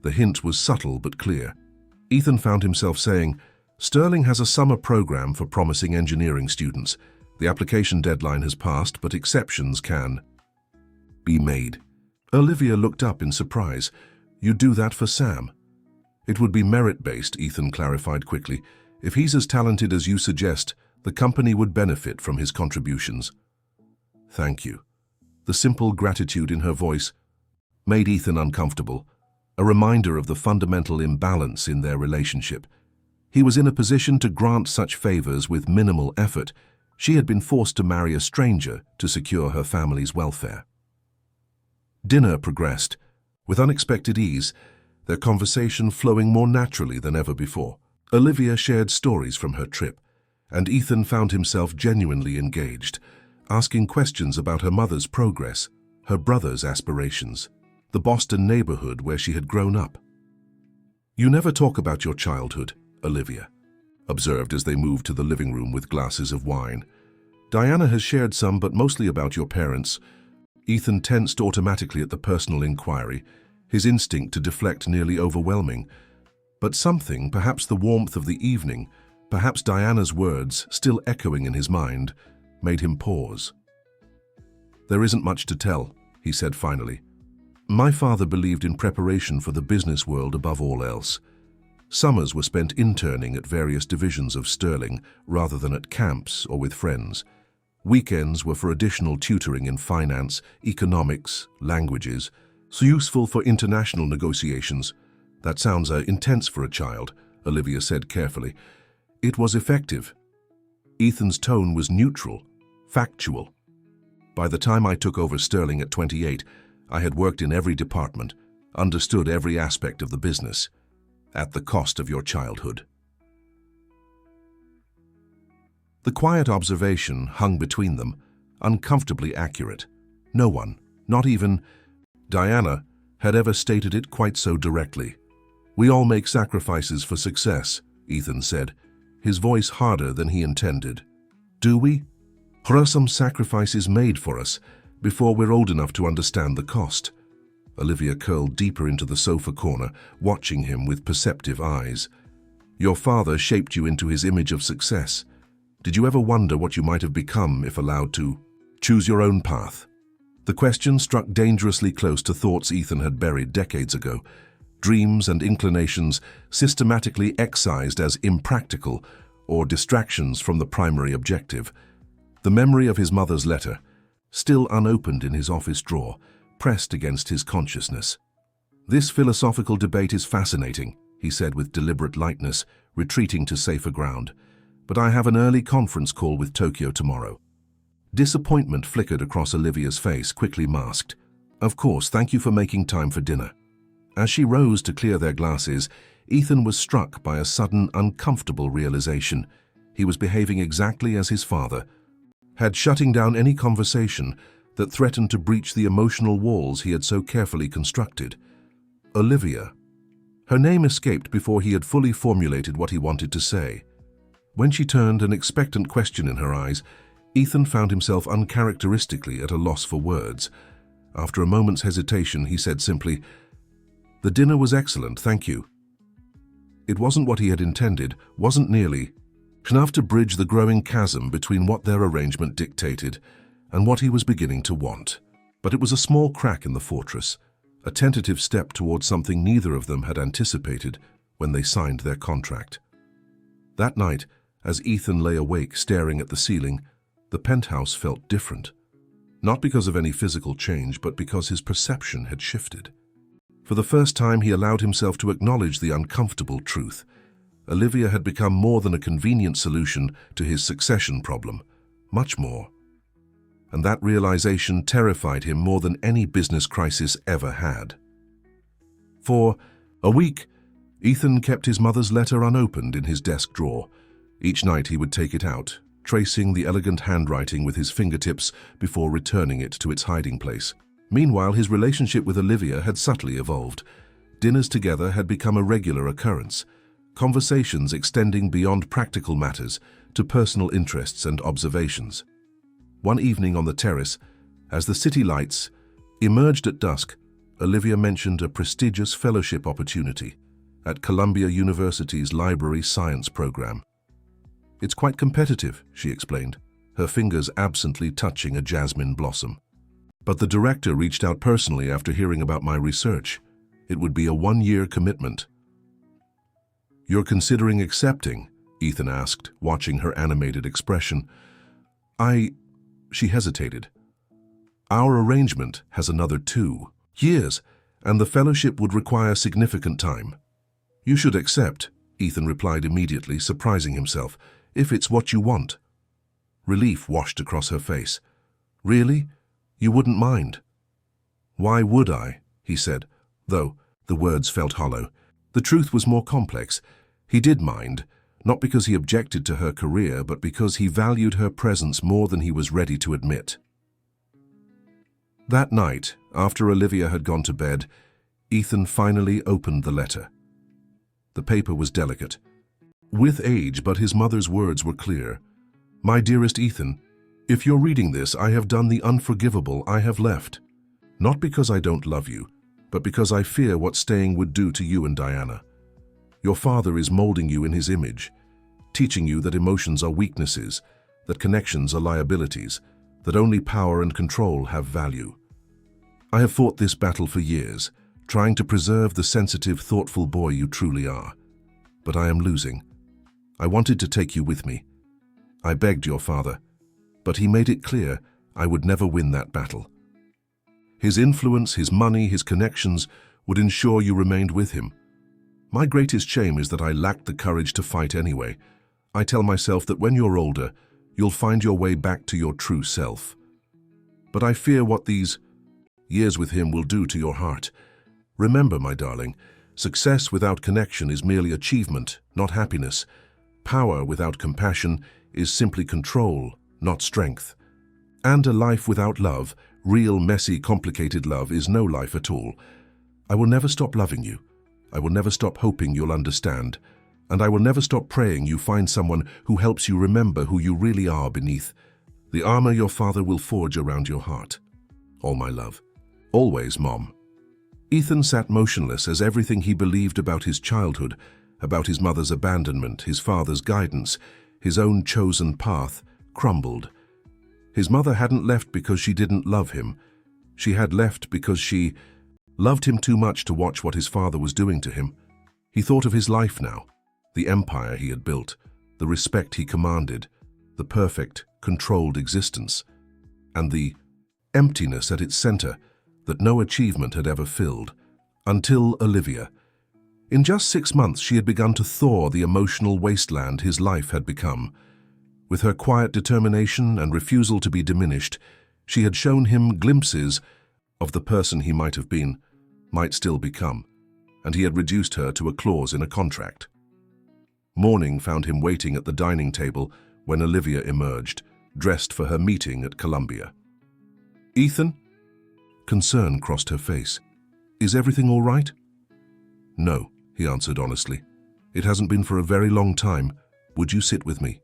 The hint was subtle but clear. Ethan found himself saying, "Sterling has a summer program for promising engineering students. The application deadline has passed, but exceptions can be made." Olivia looked up in surprise. "You do that for Sam?" "It would be merit-based," Ethan clarified quickly. "If he's as talented as you suggest, the company would benefit from his contributions." "Thank you." The simple gratitude in her voice made Ethan uncomfortable, a reminder of the fundamental imbalance in their relationship. He was in a position to grant such favors with minimal effort. She had been forced to marry a stranger to secure her family's welfare. Dinner progressed with unexpected ease, their conversation flowing more naturally than ever before. Olivia shared stories from her trip, and Ethan found himself genuinely engaged, asking questions about her mother's progress, her brother's aspirations, the Boston neighborhood where she had grown up. "You never talk about your childhood," Olivia observed as they moved to the living room with glasses of wine. "Diana has shared some, but mostly about your parents." Ethan tensed automatically at the personal inquiry, his instinct to deflect nearly overwhelming. But something, perhaps the warmth of the evening, perhaps Diana's words, still echoing in his mind, made him pause. "There isn't much to tell," he said finally. "My father believed in preparation for the business world above all else. Summers were spent interning at various divisions of Sterling rather than at camps or with friends. Weekends were for additional tutoring in finance, economics, languages, so useful for international negotiations." "That sounds intense for a child," Olivia said carefully. "It was effective." Ethan's tone was neutral, factual. "By the time I took over Sterling at 28, I had worked in every department, understood every aspect of the business, at the cost of your childhood." The quiet observation hung between them, uncomfortably accurate. No one, not even Diana, had ever stated it quite so directly. "We all make sacrifices for success," Ethan said, his voice harder than he intended. "Do we? Or are some sacrifices made for us before we're old enough to understand the cost?" Olivia curled deeper into the sofa corner, watching him with perceptive eyes. "Your father shaped you into his image of success. Did you ever wonder what you might have become if allowed to choose your own path?" The question struck dangerously close to thoughts Ethan had buried decades ago, dreams and inclinations systematically excised as impractical or distractions from the primary objective. The memory of his mother's letter, still unopened in his office drawer, pressed against his consciousness. "This philosophical debate is fascinating," he said with deliberate lightness, retreating to safer ground. "But I have an early conference call with Tokyo tomorrow." Disappointment flickered across Olivia's face, quickly masked. "Of course, thank you for making time for dinner." As she rose to clear their glasses, Ethan was struck by a sudden, uncomfortable realization. He was behaving exactly as his father had, shutting down any conversation that threatened to breach the emotional walls he had so carefully constructed. Olivia. Her name escaped before he had fully formulated what he wanted to say. When she turned, an expectant question in her eyes, Ethan found himself uncharacteristically at a loss for words. After a moment's hesitation, he said simply, "The dinner was excellent, thank you." It wasn't what he had intended, wasn't nearly enough to bridge the growing chasm between what their arrangement dictated and what he was beginning to want. But it was a small crack in the fortress, a tentative step towards something neither of them had anticipated when they signed their contract. That night, as Ethan lay awake staring at the ceiling, the penthouse felt different. Not because of any physical change, but because his perception had shifted. For the first time, he allowed himself to acknowledge the uncomfortable truth. Olivia had become more than a convenient solution to his succession problem, much more. And that realization terrified him more than any business crisis ever had. For a week, Ethan kept his mother's letter unopened in his desk drawer. Each night he would take it out, tracing the elegant handwriting with his fingertips before returning it to its hiding place. Meanwhile, his relationship with Olivia had subtly evolved. Dinners together had become a regular occurrence, conversations extending beyond practical matters to personal interests and observations. One evening on the terrace, as the city lights emerged at dusk, Olivia mentioned a prestigious fellowship opportunity at Columbia University's library science program. "It's quite competitive," she explained, her fingers absently touching a jasmine blossom. "But the director reached out personally after hearing about my research. It would be a 1-year commitment." "You're considering accepting?" Ethan asked, watching her animated expression. She hesitated. "Our arrangement has another 2 years, and the fellowship would require significant time." "You should accept," Ethan replied immediately, surprising himself, "if it's what you want." Relief washed across her face. "Really? You wouldn't mind?" "Why would I?" he said, though the words felt hollow. The truth was more complex. He did mind, not because he objected to her career, but because he valued her presence more than he was ready to admit. That night, after Olivia had gone to bed, Ethan finally opened the letter. The paper was delicate, with age, but his mother's words were clear. "My dearest Ethan, if you're reading this, I have done the unforgivable. I have left. Not because I don't love you, but because I fear what staying would do to you and Diana. Your father is molding you in his image, teaching you that emotions are weaknesses, that connections are liabilities, that only power and control have value. I have fought this battle for years, trying to preserve the sensitive, thoughtful boy you truly are. But I am losing. I wanted to take you with me. I begged your father, but he made it clear I would never win that battle. His influence, his money, his connections would ensure you remained with him. My greatest shame is that I lacked the courage to fight anyway. I tell myself that when you're older, you'll find your way back to your true self. But I fear what these years with him will do to your heart. Remember, my darling, success without connection is merely achievement, not happiness. Power without compassion is simply control, not strength. And a life without love, real, messy, complicated love, is no life at all. I will never stop loving you. I will never stop hoping you'll understand. And I will never stop praying you find someone who helps you remember who you really are beneath the armor your father will forge around your heart. All my love. Always, Mom." Ethan sat motionless as everything he believed about his childhood, about his mother's abandonment, his father's guidance, his own chosen path, crumbled. His mother hadn't left because she didn't love him. She had left because she loved him too much to watch what his father was doing to him. He thought of his life now, the empire he had built, the respect he commanded, the perfect, controlled existence, and the emptiness at its center that no achievement had ever filled. Until Olivia. In just 6 months, she had begun to thaw the emotional wasteland his life had become. With her quiet determination and refusal to be diminished, she had shown him glimpses of the person he might have been, might still become, and he had reduced her to a clause in a contract. Morning found him waiting at the dining table when Olivia emerged, dressed for her meeting at Columbia. "Ethan?" Concern crossed her face. "Is everything all right?" "No," he answered honestly. "It hasn't been for a very long time. Would you sit with me?"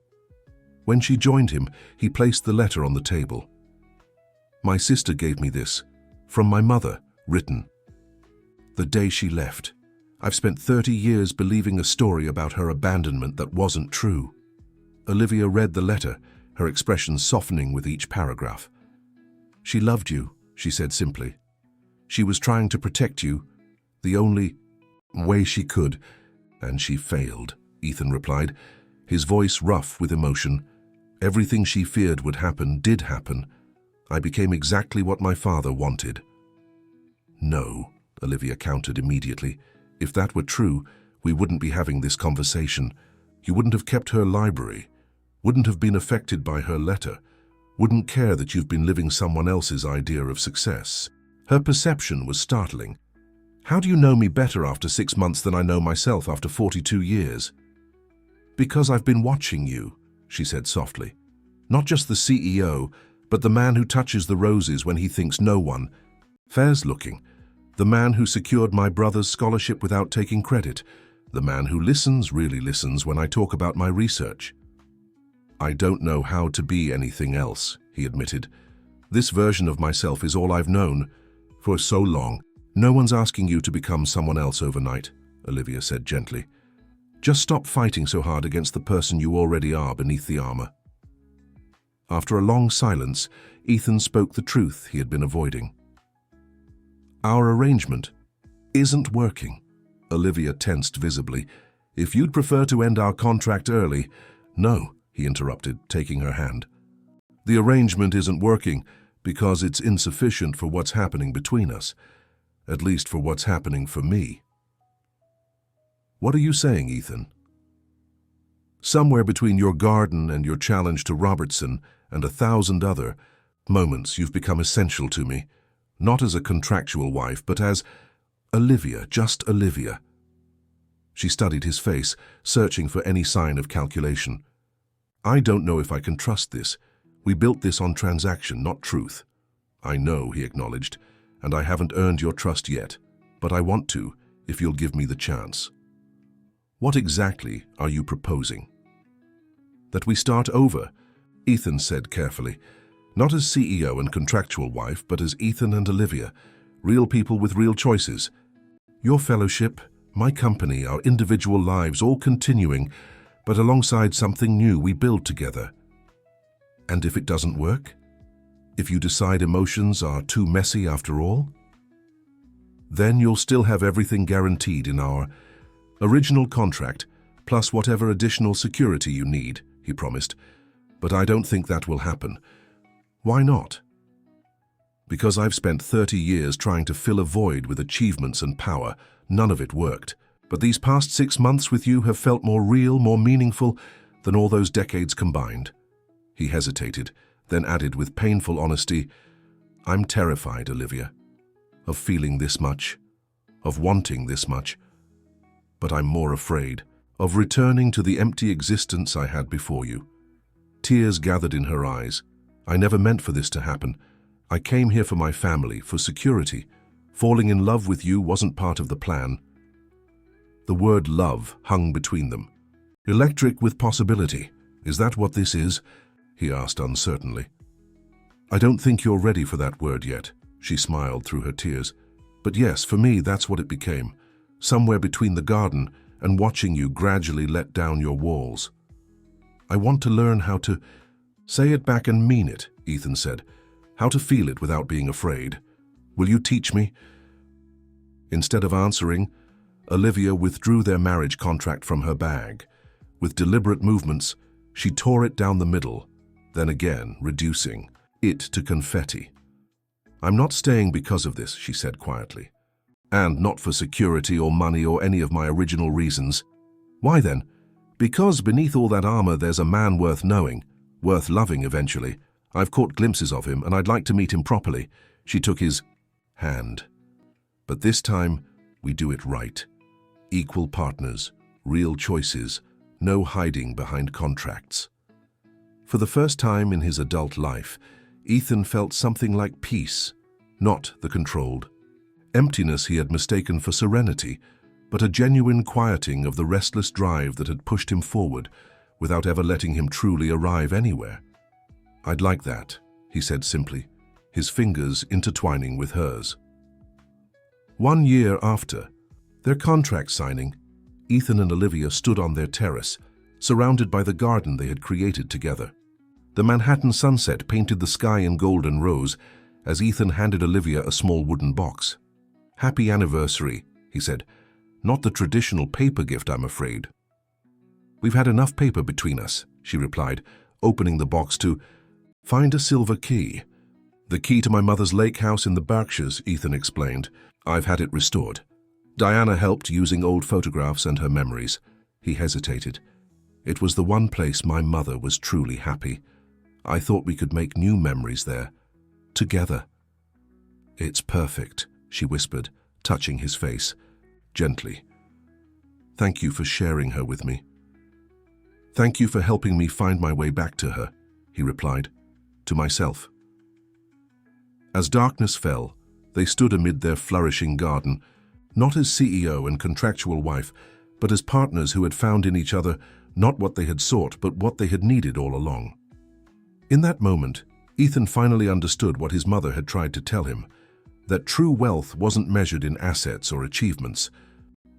When she joined him, he placed the letter on the table. "My sister gave me this, from my mother, written the day she left. I've spent 30 years believing a story about her abandonment that wasn't true." Olivia read the letter, her expression softening with each paragraph. "She loved you," she said simply. "She was trying to protect you, the only way she could, and she failed," Ethan replied, his voice rough with emotion. "Everything she feared would happen did happen. I became exactly what my father wanted." "No," Olivia countered immediately. "If that were true, we wouldn't be having this conversation. You wouldn't have kept her library, wouldn't have been affected by her letter, wouldn't care that you've been living someone else's idea of success." Her perception was startling. "How do you know me better after 6 months than I know myself after 42 years? "Because I've been watching you," she said softly. "Not just the CEO, but the man who touches the roses when he thinks no one fair's looking. The man who secured my brother's scholarship without taking credit. The man who really listens when I talk about my research." "I don't know how to be anything else," he admitted. "This version of myself is all I've known for so long." "No one's asking you to become someone else overnight," Olivia said gently. "Just stop fighting so hard against the person you already are beneath the armor." After a long silence, Ethan spoke the truth he had been avoiding. "Our arrangement isn't working." Olivia tensed visibly. "If you'd prefer to end our contract early—" "No," he interrupted, taking her hand. "The arrangement isn't working because it's insufficient for what's happening between us. At least for what's happening for me." "What are you saying, Ethan?" "Somewhere between your garden and your challenge to Robertson and 1,000 other moments, you've become essential to me. Not as a contractual wife, but as Olivia, just Olivia." She studied his face, searching for any sign of calculation. "I don't know if I can trust this. We built this on transaction, not truth." "I know," he acknowledged, "and I haven't earned your trust yet, but I want to, if you'll give me the chance." "What exactly are you proposing?" "That we start over," Ethan said carefully. "Not as CEO and contractual wife, but as Ethan and Olivia, real people with real choices. Your fellowship, my company, our individual lives all continuing, but alongside something new we build together. And if it doesn't work? If you decide emotions are too messy after all? Then you'll still have everything guaranteed in our original contract, plus whatever additional security you need," he promised. "But I don't think that will happen." "Why not?" "Because I've spent 30 years trying to fill a void with achievements and power. None of it worked. But these past 6 months with you have felt more real, more meaningful than all those decades combined." He hesitated, then added with painful honesty, "I'm terrified, Olivia, of feeling this much, of wanting this much. But I'm more afraid of returning to the empty existence I had before you." Tears gathered in her eyes. "I never meant for this to happen. I came here for my family, for security. Falling in love with you wasn't part of the plan." The word love hung between them. "Electric with possibility. Is that what this is?" he asked uncertainly. "I don't think you're ready for that word yet," she smiled through her tears. "But yes, for me, that's what it became. Somewhere between the garden and watching you gradually let down your walls. I want to learn how to say it back and mean it," Ethan said. "How to feel it without being afraid. Will you teach me?" Instead of answering, Olivia withdrew their marriage contract from her bag. With deliberate movements, she tore it down the middle, then again reducing it to confetti. "I'm not staying because of this," she said quietly. "And not for security or money or any of my original reasons." "Why then?" "Because beneath all that armor there's a man worth knowing, worth loving eventually. I've caught glimpses of him and I'd like to meet him properly." She took his hand. "But this time, we do it right. Equal partners, real choices, no hiding behind contracts." For the first time in his adult life, Ethan felt something like peace, not the controlled emptiness he had mistaken for serenity, but a genuine quieting of the restless drive that had pushed him forward without ever letting him truly arrive anywhere. "I'd like that," he said simply, his fingers intertwining with hers. 1 year after their contract signing, Ethan and Olivia stood on their terrace, surrounded by the garden they had created together. The Manhattan sunset painted the sky in gold and rose as Ethan handed Olivia a small wooden box. "Happy anniversary," he said. "Not the traditional paper gift, I'm afraid." "We've had enough paper between us," she replied, opening the box to find a silver key. "The key to my mother's lake house in the Berkshires," Ethan explained. "I've had it restored. Diana helped using old photographs and her memories." He hesitated. "It was the one place my mother was truly happy. I thought we could make new memories there, together." "It's perfect," she whispered, touching his face, gently. "Thank you for sharing her with me." "Thank you for helping me find my way back to her," he replied, "to myself." As darkness fell, they stood amid their flourishing garden, not as CEO and contractual wife, but as partners who had found in each other not what they had sought, but what they had needed all along. In that moment, Ethan finally understood what his mother had tried to tell him, that true wealth wasn't measured in assets or achievements,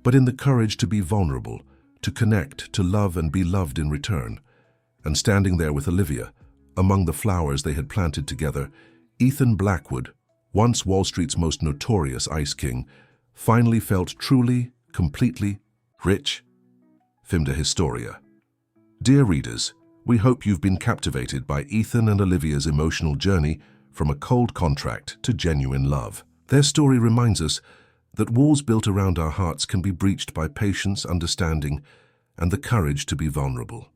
but in the courage to be vulnerable, to connect, to love and be loved in return. And standing there with Olivia, among the flowers they had planted together, Ethan Blackwood, once Wall Street's most notorious ice king, finally felt truly, completely rich. Fin de historia. Dear readers, we hope you've been captivated by Ethan and Olivia's emotional journey from a cold contract to genuine love. Their story reminds us that walls built around our hearts can be breached by patience, understanding, and the courage to be vulnerable.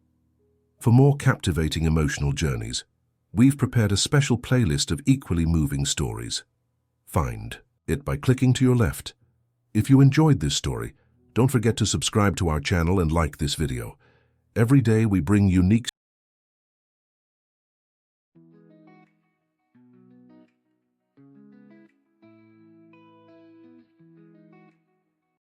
For more captivating emotional journeys, we've prepared a special playlist of equally moving stories. Find it by clicking to your left. If you enjoyed this story, don't forget to subscribe to our channel and like this video. Every day we bring unique